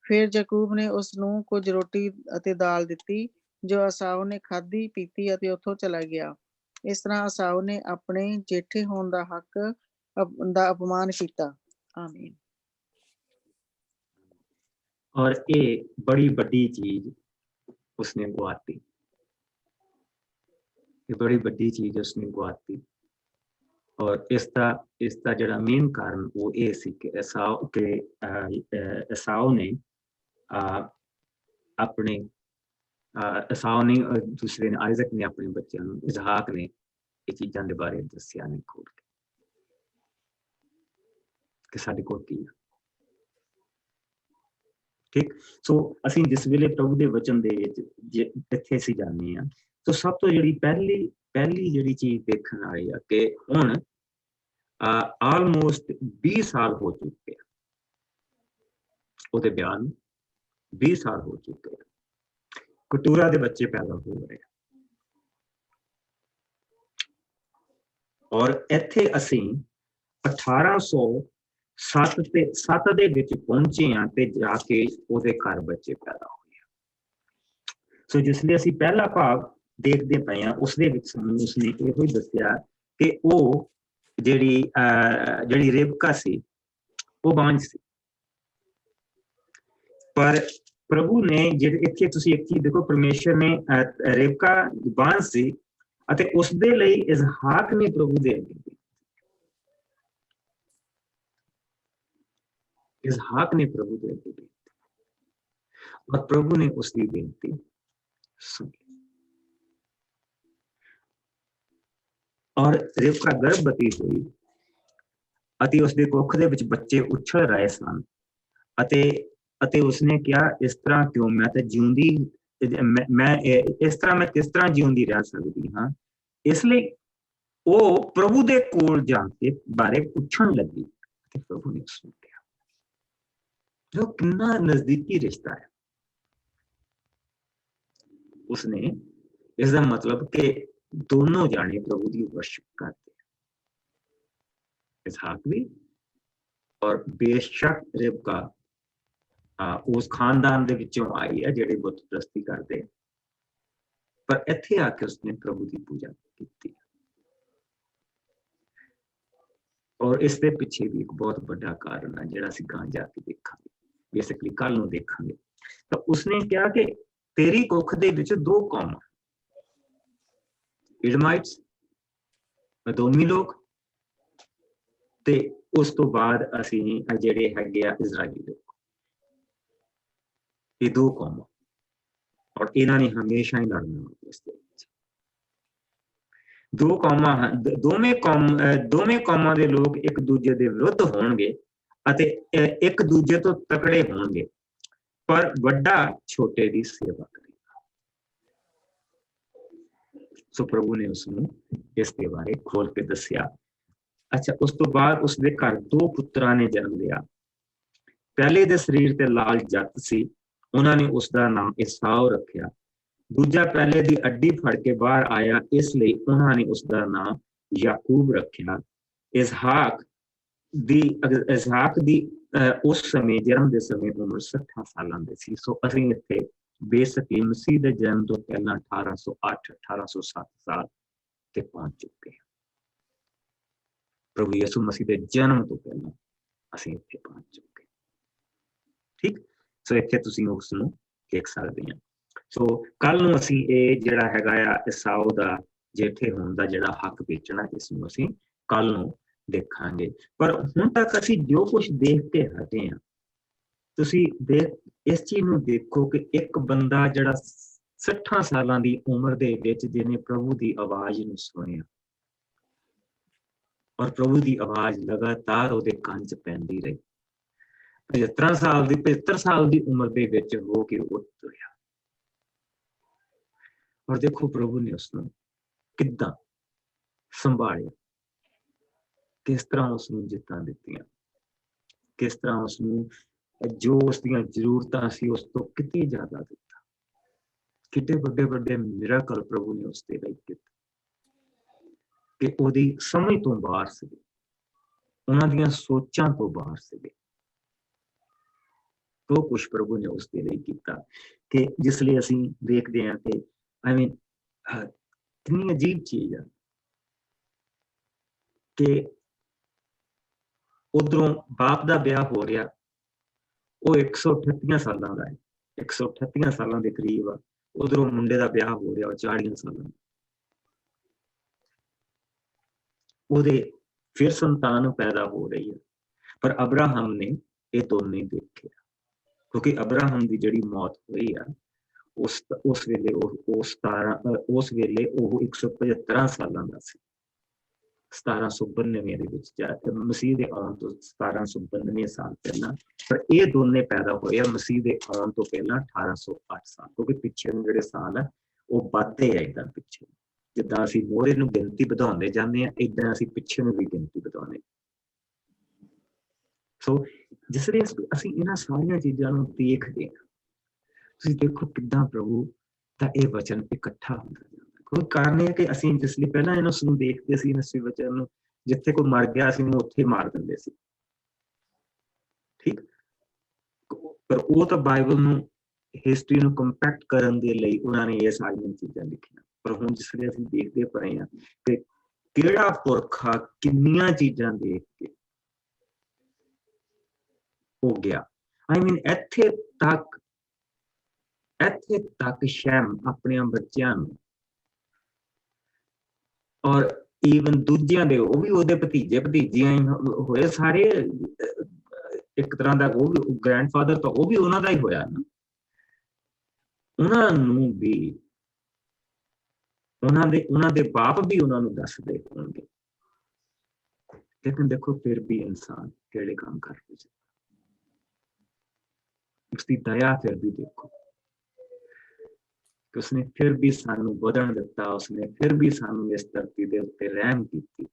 ਫਿਰ ਯਾਕੂਬ ਨੇ ਉਸ ਨੂੰ ਕੁਝ ਰੋਟੀ ਅਤੇ ਦਾਲ ਦਿੱਤੀ ਜੋ ਏਸਾਊ ਨੇ ਖਾਧੀ ਪੀਤੀ ਅਤੇ ਉੱਥੋਂ ਚਲਾ ਗਿਆ। ਇਸ ਤਰ੍ਹਾਂ ਏਸਾਊ ਨੇ ਆਪਣੇ ਜੇਠੇ ਹੋਣ ਦਾ ਹੱਕ ਦਾ ਅਪਮਾਨ ਕੀਤਾ। ਆਮੀਨ। ਔਰ ਇਹ ਬੜੀ ਵੱਡੀ ਚੀਜ਼ ਉਸਨੇ ਗੁਆਤੀ। ਇਹ ਬੜੀ ਵੱਡੀ ਚੀਜ਼ ਉਸਨੇ ਗੁਆਤੀ। ਔਰ ਇਸ ਦਾ ਜਿਹੜਾ ਮੇਨ ਕਾਰਨ ਉਹ ਇਹ ਸੀ ਕਿ ਏਸਾਊ ਨੇ ਦੂਸਰੇ ਨੇ ਆਇਜ਼ਕ ਨੇ ਆਪਣੇ ਬੱਚਿਆਂ ਨੂੰ, ਇਸਹਾਕ ਨੇ ਇਹ ਚੀਜ਼ਾਂ ਦੇ ਬਾਰੇ ਦੱਸਿਆ ਨਹੀਂ ਖੋਲ ਕੇ ਕਿ ਸਾਡੇ ਕੋਲ ਕੀ ਹੈ। ਠੀਕ। ਸੋ ਅਸੀਂ ਜਿਸ ਵੇਲੇ ਪ੍ਰਭੂ ਦੇ ਵਚਨ ਦੇ ਵਿੱਚ ਇੱਥੇ ਅਸੀਂ ਜਾਂਦੇ ਹਾਂ ਤਾਂ ਸਭ ਤੋਂ ਜਿਹੜੀ ਪਹਿਲੀ ਜਿਹੜੀ ਚੀਜ਼ ਦੇਖਣ ਵਾਲੀ ਆ ਕਿ ਹੁਣ ਆਲਮੋਸਟ 20 ਸਾਲ ਹੋ ਚੁੱਕੇ ਆ ਉਹਦੇ ਵਿਆਹ ਨੂੰ 20 ਸਾਲ ਹੋ ਚੁੱਕੇ ਆ। ਕਟੂਰਾ ਦੇ ਬੱਚੇ ਪੈਦਾ ਹੋ ਰਹੇ ਆ। ਔਰ ਇੱਥੇ ਅਸੀਂ 1807 ਦੇ ਵਿੱਚ ਪਹੁੰਚੇ ਹਾਂ ਤੇ ਜਾ ਕੇ ਉਹਦੇ ਘਰ ਬੱਚੇ ਪੈਦਾ ਹੋਏ ਆ। ਸੋ ਜਿਸ ਲਈ ਅਸੀਂ ਪਹਿਲਾ ਭਾਗ ਦੇਖਦੇ ਪਏ ਹਾਂ, ਉਸਦੇ ਵਿੱਚ ਸਾਨੂੰ ਉਸਨੇ ਇਹੋ ਹੀ ਦੱਸਿਆ ਕਿ ਉਹ ਜਿਹੜੀ ਰੇਬਕਾ ਸੀ ਉਹ ਬਾਂਝ ਸੀ, ਪਰ ਪ੍ਰਭੂ ਨੇ ਜਿਹੜੇ ਇੱਥੇ ਤੁਸੀਂ ਇੱਕ ਚੀਜ਼ ਦੇਖੋ, ਪਰਮੇਸ਼ਰ ਨੇ ਰੇਬਕਾ ਬਾਂਝ ਸੀ ਅਤੇ ਉਸਦੇ ਲਈ ਇਸਹਾਕ ਨੇ ਪ੍ਰਭੂ ਦੇ ਅੱਗੇ, ਇਸਹਾਕ ਨੇ ਪ੍ਰਭੂ ਦੇ ਅੱਗੇ ਬੇਨਤੀ, ਔਰ ਪ੍ਰਭੂ ਨੇ ਉਸਦੀ ਬੇਨਤੀ ਸੁਣੀ। ਔਰ ਰੇਬਕਾ ਗਰਭਵਤੀ ਹੋਈ ਅਤੇ ਉਸਦੇ ਕੁੱਖ ਦੇ ਵਿੱਚ ਬੱਚੇ ਉਛਲ ਰਹੇ ਸਨ ਅਤੇ ਉਸਨੇ ਕਿਹਾ, ਇਸ ਤਰ੍ਹਾਂ ਕਿਉਂ, ਮੈਂ ਤਾਂ ਜਿਉਂਦੀ, ਮੈਂ ਇਸ ਤਰ੍ਹਾਂ ਮੈਂ ਕਿਸ ਤਰ੍ਹਾਂ ਜਿਉਂਦੀ ਰਹਿ ਸਕਦੀ ਹਾਂ। ਇਸ ਲਈ ਉਹ ਪ੍ਰਭੂ ਦੇ ਕੋਲ ਜਾ ਕੇ ਬਾਰੇ ਪੁੱਛਣ ਲੱਗੀ ਤੇ ਪ੍ਰਭੂ ਨੇ ਉਸਨੂੰ ਕਿਹਾ, ਜੋ ਕਿੰਨਾ ਨਜ਼ਦੀਕੀ ਰਿਸ਼ਤਾ ਹੈ। ਉਸਨੇ ਇਸ ਦਾ ਮਤਲਬ ਕਿ ਦੋਨੋਂ ਜਾਣੇ ਪ੍ਰਭੂ ਦੀ ਵਰਸ਼ਿਪ ਕਰਦੇ, ਇਸਹਾਕ ਵੀ ਔਰ ਬੇਸ਼ੱਕ ਰਿਬਕਾ ਉਸ ਖਾਨਦਾਨ ਦੇ ਵਿੱਚੋਂ ਆਈ ਹੈ ਜਿਹੜੇ ਬੁੱਤ ਪ੍ਰਸਤੀ ਕਰਦੇ, ਪਰ ਇੱਥੇ ਆ ਕੇ ਉਸਨੇ ਪ੍ਰਭੂ ਦੀ ਪੂਜਾ ਕੀਤੀ। ਔਰ ਇਸ ਦੇ ਪਿੱਛੇ ਵੀ ਇੱਕ ਬਹੁਤ ਵੱਡਾ ਕਾਰਨ ਹੈ ਜਿਹੜਾ ਅਸੀਂ ਗਾਂ ਜਾ ਕੇ ਦੇਖਾਂਗੇ, ਬੇਸਿਕਲੀ ਕੱਲ ਨੂੰ ਦੇਖਾਂਗੇ। ਤਾਂ ਉਸਨੇ ਕਿਹਾ ਕਿ ਤੇਰੀ ਕੁੱਖ ਦੇ ਵਿੱਚ 2 ਕੌਮਾਂ, ਇਡਮਾਈਟਸ ਅਦੋਮੀ ਲੋਕ ਤੇ ਉਸ ਤੋਂ ਬਾਅਦ ਅਸੀਂ ਜਿਹੜੇ ਹੈਗੇ ਆ ਇਜ਼ਰਾਈਲੀ ਲੋਕ, ਇਹ 2 ਕੌਮਾਂ, ਔਰ ਇਹਨਾਂ ਨੇ ਹਮੇਸ਼ਾ ਹੀ ਲੜਨਾ ਇਸ ਦੇ ਵਿੱਚ। 2 ਕੌਮਾਂ ਹਨ, ਦੋਵੇਂ ਕੌਮਾਂ ਦੇ ਲੋਕ ਇੱਕ ਦੂਜੇ ਦੇ ਵਿਰੁੱਧ ਹੋਣਗੇ ਅਤੇ ਇੱਕ ਦੂਜੇ ਤੋਂ ਤਕੜੇ ਹੋਣਗੇ, ਪਰ ਵੱਡਾ ਛੋਟੇ ਦੀ ਸੇਵਾ ਕਰੇਗਾ। ਸੋ ਪ੍ਰਭੂ ਨੇ ਉਸਨੂੰ ਇਸ ਦੇ ਬਾਰੇ ਖੋਲ ਕੇ ਦੱਸਿਆ। ਅੱਛਾ, ਉਸ ਤੋਂ ਬਾਅਦ ਉਸਦੇ ਘਰ 2 ਪੁੱਤਰਾਂ ਨੇ ਜਨਮ ਲਿਆ। ਪਹਿਲੇ ਦੇ ਸਰੀਰ ਤੇ ਲਾਲ ਜੱਟ ਸੀ, ਉਹਨਾਂ ਨੇ ਉਸਦਾ ਨਾਮ ਈਸਾਓ ਰੱਖਿਆ। ਦੂਜਾ ਪਹਿਲੇ ਦੀ ਅੱਡੀ ਫੜ ਕੇ ਬਾਹਰ ਆਇਆ, ਇਸ ਲਈ ਉਹਨਾਂ ਨੇ ਉਸਦਾ ਨਾਮ ਯਾਕੂਬ ਰੱਖਿਆ। ਇਸਹਾਕ ਦੀ ਉਸ ਸਮੇਂ ਜਨਮ ਦੇ ਸਮੇਂ ਉਮਰ 60 ਸਾਲਾਂ ਦੀ ਸੀ। ਸੋ ਅਸੀਂ ਇੱਥੇ ਬੇਸਿਕਲੀ ਮਸੀਹ ਦੇ ਜਨਮ ਤੋਂ ਪਹਿਲਾਂ 1808-1807 ਸਾਲ ਤੇ ਪਹੁੰਚ ਚੁੱਕੇ ਹਾਂ। ਪ੍ਰਭੂ ਯਿਸੂ ਮਸੀਹ ਦੇ ਜਨਮ ਤੋਂ ਪਹਿਲਾਂ ਅਸੀਂ ਇੱਥੇ ਪਹੁੰਚ ਚੁੱਕੇ। ਠੀਕ, ਸੋ ਇੱਥੇ ਤੁਸੀਂ ਉਸ ਨੂੰ ਦੇਖ ਸਕਦੇ ਹਾਂ। ਸੋ ਕੱਲ ਨੂੰ ਅਸੀਂ ਇਹ ਜਿਹੜਾ ਹੈਗਾ ਆ ਈਸਾਓ ਦਾ ਜੇਠੇ ਹੋਣ ਦਾ ਜਿਹੜਾ ਹੱਕ ਵੇਚਣਾ, ਇਸ ਨੂੰ ਅਸੀਂ ਕੱਲ ਨੂੰ ਦੇਖਾਂਗੇ। ਪਰ ਹੁਣ ਤੱਕ ਅਸੀਂ ਜੋ ਕੁਝ ਦੇਖ ਕੇ ਹਟੇ ਹਾਂ, ਤੁਸੀਂ ਇਸ ਚੀਜ਼ ਨੂੰ ਦੇਖੋ ਕਿ ਇੱਕ ਬੰਦਾ ਜਿਹੜਾ 60 ਸਾਲਾਂ ਦੀ ਉਮਰ ਦੇ ਵਿੱਚ ਜਿਹਨੇ ਪ੍ਰਭੂ ਦੀ ਆਵਾਜ਼ ਨੂੰ ਸੁਣਿਆ, ਔਰ ਪ੍ਰਭੂ ਦੀ ਆਵਾਜ਼ ਲਗਾਤਾਰ ਉਹਦੇ ਕੰਨ 'ਚ ਪੈਂਦੀ ਰਹੀ, 75 ਸਾਲ ਦੀ ਉਮਰ ਦੇ ਵਿੱਚ ਹੋ ਕੇ ਉਹ ਤੁਰਿਆ। ਔਰ ਦੇਖੋ ਪ੍ਰਭੂ ਨੇ ਉਸਨੂੰ ਕਿੱਦਾਂ ਸੰਭਾਲਿਆ, ਕਿਸ ਤਰ੍ਹਾਂ ਉਸਨੂੰ ਜਿੱਤਾਂ ਦਿੱਤੀਆਂ, ਕਿਸ ਤਰ੍ਹਾਂ ਉਸਨੂੰ ਜੋ ਉਸਦੀਆਂ ਜ਼ਰੂਰਤਾਂ ਸੀ ਉਸ ਤੋਂ ਕਿਤੇ ਜ਼ਿਆਦਾ ਦਿੱਤਾ। ਕਿਤੇ ਵੱਡੇ ਮਿਰਾਕਲ ਪ੍ਰਭੂ ਨੇ ਉਸਦੇ ਲਈ ਕੀਤੇ ਕਿ ਉਹਦੀ ਸਮਝ ਤੋਂ ਬਾਹਰ ਸੀਗੇ, ਉਹਨਾਂ ਦੀਆਂ ਸੋਚਾਂ ਤੋਂ ਬਾਹਰ ਸੀਗੇ। ਉਹ ਕੁਛ ਪ੍ਰਭੂ ਨੇ ਉਸਦੇ ਲਈ ਕੀਤਾ ਕਿ ਜਿਸ ਲਈ ਅਸੀਂ ਦੇਖਦੇ ਹਾਂ ਕਿ ਕਿੰਨੀ ਅਜੀਬ ਚੀਜ਼ ਆ ਕਿ ਉਧਰੋਂ ਬਾਪ ਦਾ ਵਿਆਹ ਹੋ ਰਿਹਾ, ਉਹ 138 ਸਾਲਾਂ ਦਾ ਹੈ, 138 ਸਾਲਾਂ ਦੇ ਕਰੀਬ ਆ। ਉਧਰੋਂ ਮੁੰਡੇ ਦਾ ਵਿਆਹ ਹੋ ਰਿਹਾ, ਉਹ 40 ਸਾਲਾਂ ਦਾ। ਉਹਦੇ ਫਿਰ ਸੰਤਾਨ ਪੈਦਾ ਹੋ ਰਹੀ ਹੈ, ਪਰ ਅਬਰਾਹਮ ਨੇ ਇਹ ਤੋਂ ਨਹੀਂ ਦੇਖਿਆ, ਕਿਉਂਕਿ ਅਬਰਾਹਮ ਦੀ ਜਿਹੜੀ ਮੌਤ ਹੋਈ ਆ ਉਸ ਵੇਲੇ ਉਹ 175 ਸਾਲਾਂ ਦਾ ਸੀ। 1792 ਦੇ ਵਿੱਚ ਮਸੀਹ ਦੇ ਆਉਣ ਤੋਂ 1792 ਸਾਲ ਪਹਿਲਾਂ, ਪਰ ਇਹ ਦੋਨੇ ਪੈਦਾ ਹੋਏ ਆ ਮਸੀਹ ਦੇ ਆਉਣ ਤੋਂ ਪਹਿਲਾਂ 1808 ਸਾਲ, ਕਿਉਂਕਿ ਪਿੱਛੇ ਨੂੰ ਜਿਹੜੇ ਸਾਲ ਆ ਉਹ ਵੱਧਦੇ ਆ। ਏਦਾਂ ਪਿੱਛੇ ਜਿੱਦਾਂ ਅਸੀਂ ਮੋਹਰੇ ਨੂੰ ਗਿਣਤੀ ਵਧਾਉਂਦੇ ਜਾਂਦੇ ਹਾਂ, ਏਦਾਂ ਅਸੀਂ ਪਿੱਛੇ ਨੂੰ ਵੀ ਗਿਣਤੀ ਵਧਾਉਂਦੇ। ਸੋ ਜਿਸ ਲਈ ਅਸੀਂ ਇਹਨਾਂ ਸਾਰੀਆਂ ਚੀਜ਼ਾਂ ਨੂੰ ਦੇਖਦੇ ਹਾਂ। ਤੁਸੀਂ ਦੇਖੋ ਕਿੱਦਾਂ ਪ੍ਰਭੂ ਦਾ ਇਹ ਵਚਨ ਇਕੱਠਾ ਹੁੰਦਾ ਜਾਂਦਾ। ਕੋਈ ਕਾਰਨ ਹੈ ਕਿ ਅਸੀਂ ਜਿਸ ਲਈ ਪਹਿਲਾਂ ਇਹਨੂੰ ਨੂੰ ਦੇਖਦੇ ਸੀ, ਇਸ ਵਚਨ ਨੂੰ, ਜਿੱਥੇ ਕੋਈ ਮਰ ਗਿਆ ਅਸੀਂ ਉਹਨੂੰ ਉੱਥੇ ਮਾਰ ਦਿੰਦੇ ਸੀ, ਠੀਕ। ਪਰ ਉਹ ਤਾਂ ਬਾਈਬਲ ਨੂੰ, ਹਿਸਟਰੀ ਨੂੰ ਕੰਪੈਕਟ ਕਰਨ ਦੇ ਲਈ ਉਹਨਾਂ ਨੇ ਇਹ ਸਾਰੀਆਂ ਚੀਜ਼ਾਂ ਲਿਖੀਆਂ। ਪਰ ਹੁਣ ਜਿਸ ਲਈ ਅਸੀਂ ਦੇਖਦੇ ਪਏ ਹਾਂ ਕਿ ਕਿਹੜਾ ਪੁਰਖਾ ਕਿੰਨੀਆਂ ਚੀਜ਼ਾਂ ਦੇਖ ਕੇ ਹੋ ਗਿਆ। ਆਈ ਮੀਨ ਇੱਥੇ ਤੱਕ ਸ਼ੈਮ ਆਪਣੇ ਬੱਚਿਆਂ ਨੂੰ, ਔਰ ਈਵਨ ਦੂਜਿਆਂ ਦੇ, ਉਹ ਵੀ ਉਹਦੇ ਭਤੀਜੇ ਭਤੀਜੀਆਂ ਹੋਏ ਸਾਰੇ ਇੱਕ ਤਰ੍ਹਾਂ ਦਾ, ਉਹ ਵੀ ਗ੍ਰੈਂਡਫਾਦਰ ਤਾਂ ਉਹ ਵੀ ਉਹਨਾਂ ਦਾ ਹੀ ਹੋਇਆ ਨਾ। ਉਹਨਾਂ ਨੂੰ ਵੀ ਉਹਨਾਂ ਦੇ ਬਾਪ ਵੀ ਉਹਨਾਂ ਨੂੰ ਦੱਸਦੇ ਹੋਣਗੇ, ਲੇਕਿਨ ਦੇਖੋ ਫਿਰ ਵੀ ਇਨਸਾਨ ਕਿਹੜੇ ਕੰਮ ਕਰ ਰਿਹਾ ਹੈ। ਉਸਦੀ ਦਇਆ ਫਿਰ ਵੀ ਦੇਖੋ ਕਿ ਉਸਨੇ ਫਿਰ ਵੀ ਸਾਨੂੰ ਵਧਣ ਦਿੱਤਾ, ਉਸਨੇ ਫਿਰ ਵੀ ਸਾਨੂੰ ਇਸ ਧਰਤੀ ਦੇ ਉੱਤੇ ਰਹਿਮ ਕੀਤੀ,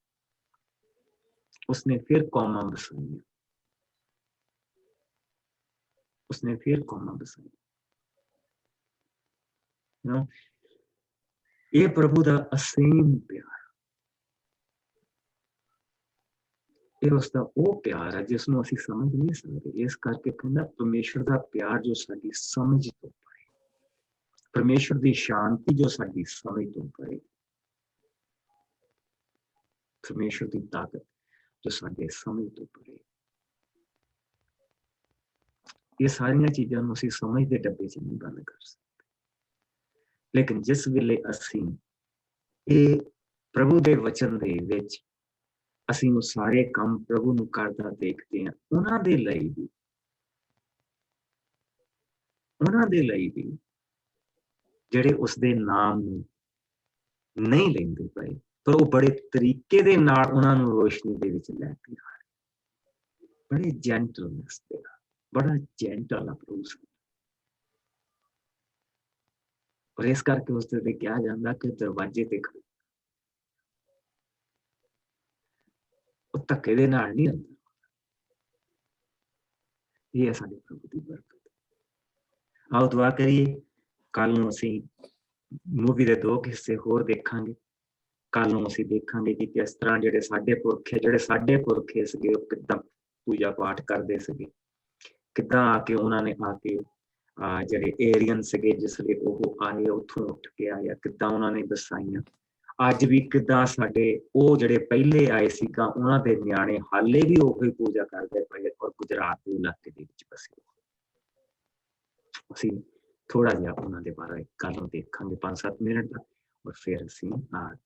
ਉਸਨੇ ਫਿਰ ਕੌਮਾਂ ਬਸਾਈਆਂ, ਉਸਨੇ ਫਿਰ ਕੌਮਾਂ ਬਸਾਈਆਂ। ਇਹ ਪ੍ਰਭੂ ਦਾ ਅਸੀਮ ਪਿਆਰ, ਇਹ ਉਸਦਾ ਉਹ ਪਿਆਰ ਹੈ ਜਿਸ ਨੂੰ ਅਸੀਂ ਸਮਝ ਨਹੀਂ ਸਕਦੇ। ਇਸ ਕਰਕੇ ਕਹਿੰਦਾ ਪਰਮੇਸ਼ਰ ਦਾ ਪਿਆਰ ਜੋ ਸਾਡੀ ਸਮਝ ਤੋਂ ਪਰੇ, ਪਰਮੇਸ਼ਰ ਦੀ ਸ਼ਾਂਤੀ ਜੋ ਸਾਡੀ ਸਮਝ ਤੋਂ ਪਰੇ, ਪਰਮੇਸ਼ਰ ਦੀ ਤਾਕਤ ਜੋ ਸਾਡੇ ਸਮਝ ਤੋਂ ਪਰੇ, ਇਹ ਸਾਰੀਆਂ ਚੀਜ਼ਾਂ ਨੂੰ ਅਸੀਂ ਸਮਝ ਦੇ ਡੱਬੇ 'ਚ ਨਹੀਂ ਬੰਦ ਕਰ ਸਕਦੇ। ਲੇਕਿਨ ਜਿਸ ਵੇਲੇ ਅਸੀਂ ਇਹ ਪ੍ਰਭੂ ਦੇ ਵਚਨ ਦੇ ਵਿੱਚ ਅਸੀਂ ਉਹ ਸਾਰੇ ਕੰਮ ਪ੍ਰਭੂ ਨੂੰ ਕਰਦਾ ਦੇਖਦੇ ਹਾਂ, ਉਹਨਾਂ ਦੇ ਲਈ ਵੀ ਜਿਹੜੇ ਉਸਦੇ ਨਾਮ ਨੂੰ ਨਹੀਂ ਲੈਂਦੇ ਪਏ, ਪਰ ਉਹ ਬੜੇ ਤਰੀਕੇ ਦੇ ਨਾਲ ਉਹਨਾਂ ਨੂੰ ਰੋਸ਼ਨੀ ਦੇ ਵਿੱਚ ਲੈ ਕੇ ਆ ਰਹੇ, ਬੜੇ ਜੈਂਟਲਨੈਸ ਦੇ ਨਾਲ, ਬੜਾ ਜੈਂਟਲ ਅਪਰੋਚ। ਔਰ ਇਸ ਕਰਕੇ ਉਸ ਤੇ ਕਿਹਾ ਜਾਂਦਾ ਕਿ ਦਰਵਾਜ਼ੇ ਤੇ ਖੜੇ, ਉਹ ਧੱਕੇ ਦੇ ਨਾਲ ਨਹੀਂ ਹੁੰਦਾ। ਇਹ ਹੈ ਸਾਡੇ ਪ੍ਰਭੂ ਦੀ ਬਰਕਤ। ਆਓ ਦੁਆ ਕਰੀਏ। ਕੱਲ ਨੂੰ ਅਸੀਂ ਮੂਵੀ ਦੇ 2 ਹਿੱਸੇ ਹੋਰ ਦੇਖਾਂਗੇ। ਕੱਲ ਨੂੰ ਅਸੀਂ ਦੇਖਾਂਗੇ ਕਿ ਕਿਸ ਤਰ੍ਹਾਂ ਜਿਹੜੇ ਸਾਡੇ ਪੁਰਖੇ ਸੀਗੇ, ਉਹ ਕਿੱਦਾਂ ਪੂਜਾ ਪਾਠ ਕਰਦੇ ਸੀਗੇ, ਕਿੱਦਾਂ ਆ ਕੇ ਉਹਨਾਂ ਨੇ ਜਿਹੜੇ ਏਰੀਅਨ ਸੀਗੇ ਜਿਸ ਲਈ ਉਹ ਆਏ, ਉੱਥੋਂ ਉੱਠ ਕੇ ਆਏ, ਕਿੱਦਾਂ ਉਹਨਾਂ ਨੇ ਬਸਾਈਆਂ। ਅੱਜ ਵੀ ਕਿੱਦਾਂ ਸਾਡੇ ਉਹ ਜਿਹੜੇ ਪਹਿਲੇ ਆਏ ਸੀਗਾ, ਉਹਨਾਂ ਦੇ ਨਿਆਣੇ ਹਾਲੇ ਵੀ ਉਹੀ ਪੂਜਾ ਕਰਦੇ ਪਏ, ਔਰ ਗੁਜਰਾਤ ਦੇ ਇਲਾਕੇ ਦੇ ਵਿੱਚ ਬਸੇ। ਅਸੀਂ ਥੋੜਾ ਜਿਹਾ ਉਹਨਾਂ ਦੇ ਬਾਰੇ ਕੱਲ ਨੂੰ ਦੇਖਾਂਗੇ 5-7 ਮਿੰਟ ਦਾ, ਔਰ ਫਿਰ ਅਸੀਂ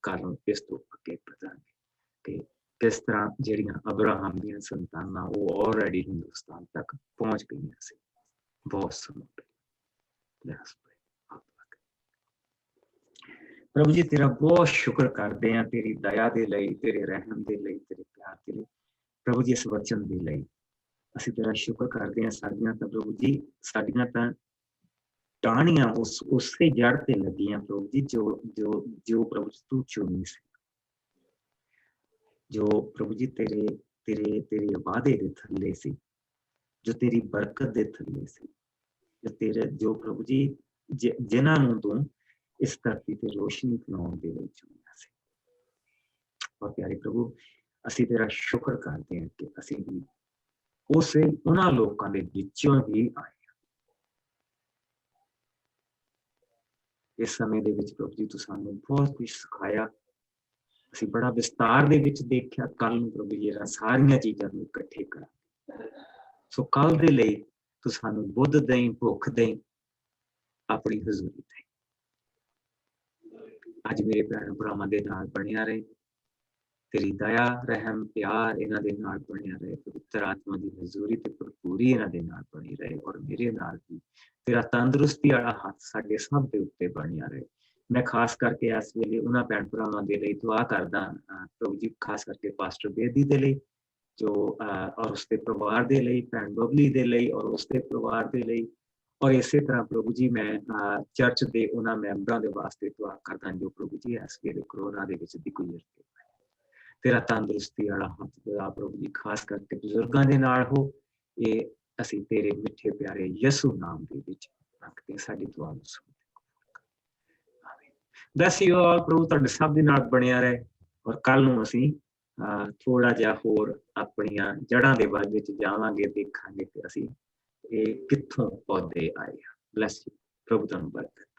ਕੱਲ ਨੂੰ ਇਸ ਤੋਂ ਅੱਗੇ ਵਧਾਂਗੇ ਕਿ ਕਿਸ ਤਰ੍ਹਾਂ ਜਿਹੜੀਆਂ ਅਬਰਾਹਮ ਦੀਆਂ ਸੰਤਾਨਾਂ ਉਹ ਆਲਰੇਡੀ ਹਿੰਦੁਸਤਾਨ ਤੱਕ ਪਹੁੰਚ ਗਈਆਂ ਸੀ ਬਹੁਤ ਸਮਾਂ ਪਹਿਲਾਂ। ਪ੍ਰਭੂ ਜੀ ਤੇਰਾ ਬਹੁਤ ਸ਼ੁਕਰ ਕਰਦੇ ਹਾਂ, ਤੇਰੀ ਦਇਆ ਦੇ ਲਈ, ਤੇਰੇ ਰਹਿਮ ਦੇ ਲਈ, ਤੇਰੇ ਪਿਆਰ ਦੇ ਲਈ। ਪ੍ਰਭੂ ਜੀ ਇਸ ਵਚਨ ਦੇ ਲਈ ਅਸੀਂ ਤੇਰਾ ਸ਼ੁਕਰ ਕਰਦੇ ਹਾਂ। ਸਾਡੀਆਂ ਤਾਂ ਪ੍ਰਭੂ ਜੀ, ਸਾਡੀਆਂ ਤਾਂ ਟਾਹਣੀਆਂ ਉਸੇ ਜੜ ਤੇ ਲੱਗੀਆਂ ਪ੍ਰਭੂ ਜੀ, ਜੋ ਪ੍ਰਭੂ ਜੀ ਤੂੰ ਚੁਣੀ ਸੀ, ਜੋ ਪ੍ਰਭੂ ਜੀ ਤੇਰੇ ਵਾਅਦੇ ਦੇ ਥੱਲੇ ਸੀ, ਜੋ ਤੇਰੀ ਬਰਕਤ ਦੇ ਥੱਲੇ ਸੀ, ਜੋ ਪ੍ਰਭੂ ਜੀ ਜਿਨ੍ਹਾਂ ਨੂੰ ਤੂੰ ਇਸ ਧਰਤੀ ਤੇ ਰੋਸ਼ਨੀ ਫੈਲਾਉਣ ਦੇ ਲਈ ਚੁਣਿਆ ਸੀ। ਔਰ ਪਿਆਰੇ ਪ੍ਰਭੂ, ਅਸੀਂ ਤੇਰਾ ਸ਼ੁਕਰ ਕਰਦੇ ਹਾਂ ਕਿ ਅਸੀਂ ਵੀ ਉਹਨਾਂ ਲੋਕਾਂ ਦੇ ਵਿੱਚੋਂ ਹੀ ਆਏ। ਇਸ ਸਮੇਂ ਦੇ ਵਿੱਚ ਪ੍ਰਭੂ ਜੀ ਤੂੰ ਸਾਨੂੰ ਬਹੁਤ ਕੁਝ ਸਿਖਾਇਆ, ਅਸੀਂ ਬੜਾ ਵਿਸਤਾਰ ਦੇ ਵਿੱਚ ਦੇਖਿਆ। ਕੱਲ ਨੂੰ ਪ੍ਰਭੂ ਜੀ ਸਾਰੀਆਂ ਚੀਜ਼ਾਂ ਨੂੰ ਇਕੱਠੇ ਕਰ, ਸੋ ਕੱਲ ਦੇ ਲਈ ਤੂੰ ਸਾਨੂੰ ਬੁੱਧ ਦੇਈਂ, ਭੁੱਖ ਦੇਈਂ, ਆਪਣੀ ਹਜ਼ੂਰੀ ਦੇਈਂ। ਅੱਜ ਮੇਰੇ ਭੈਣ ਭਰਾਵਾਂ ਦੇ ਨਾਲ ਬਣਿਆ ਰਹੇ, ਤੇਰੀ ਦਇਆ, ਰਹਿਮ, ਪਿਆਰ ਇਹਨਾਂ ਦੇ ਨਾਲ ਬਣਿਆ ਰਹੇ। ਪਵਿੱਤਰ ਆਤਮਾ ਦੀ ਹਜ਼ੂਰੀ ਤੇ ਭਰਪੂਰੀ ਇਹਨਾਂ ਦੇ ਨਾਲ ਬਣੀ ਰਹੇ, ਔਰ ਮੇਰੇ ਨਾਲ ਵੀ ਤੇਰਾ ਤੰਦਰੁਸਤੀ ਵਾਲਾ ਹੱਥ ਸਾਡੇ ਸਭ ਦੇ ਉੱਤੇ ਬਣਿਆ ਰਹੇ। ਮੈਂ ਖਾਸ ਕਰਕੇ ਇਸ ਵੇਲੇ ਉਹਨਾਂ ਭੈਣ ਭਰਾਵਾਂ ਦੇ ਲਈ ਦੁਆ ਕਰਦਾ ਪ੍ਰਭੂ ਜੀ, ਖਾਸ ਕਰਕੇ ਪਾਸਟਰ ਬੇਦੀ ਦੇ ਲਈ, ਜੋ ਔਰ ਉਸਦੇ ਪਰਿਵਾਰ ਦੇ ਲਈ, ਭੈਣ ਬਬਲੀ ਦੇ ਲਈ ਔਰ ਉਸਦੇ ਪਰਿਵਾਰ ਦੇ ਲਈ, ਔਰ ਇਸੇ ਤਰ੍ਹਾਂ ਪ੍ਰਭੂ ਜੀ ਮੈਂ ਚਰਚ ਦੇ ਉਹਨਾਂ ਮੈਂਬਰਾਂ ਦੇ ਵਾਸਤੇ ਦੁਆ ਕਰਦਾ ਜੋ ਪ੍ਰਭੂ ਜੀ ਇਸ ਵੇਲੇ ਕਰੋਨਾ ਦੇ ਵਿੱਚ ਗੁਜ਼ਰਦੇ ਪਏ। ਤੇਰਾ ਤੰਦਰੁਸਤੀ ਵਾਲਾ ਹੱਥ ਪ੍ਰਭੂ ਜੀ ਖਾਸ ਕਰਕੇ ਬਜ਼ੁਰਗਾਂ ਦੇ ਨਾਲ ਹੋ, ਇਹ ਅਸੀਂ ਤੇਰੇ ਮਿੱਠੇ ਪਿਆਰੇ ਯਿਸੂ ਨਾਮ ਦੇ ਵਿੱਚ ਰੱਖਦੇ ਸਾਡੀ ਦੁਆ ਨੂੰ ਸੁਣ। Bless you all, ਪ੍ਰਭੂ ਤੁਹਾਡੇ ਸਭ ਦੇ ਨਾਲ ਬਣਿਆ ਰਹੇ। ਔਰ ਕੱਲ ਨੂੰ ਅਸੀਂ ਥੋੜਾ ਜਿਹਾ ਹੋਰ ਆਪਣੀਆਂ ਜੜ੍ਹਾਂ ਦੇ ਬਾਰੇ ਵਿੱਚ ਜਾਵਾਂਗੇ, ਦੇਖਾਂਗੇ ਕਿ ਅਸੀਂ ਇਹ ਕਿੱਥੋਂ ਪੌਦੇ ਆਏ। Bless you, ਪ੍ਰਭੂ ਤੁਹਾਨੂੰ ਬਰਕਤ।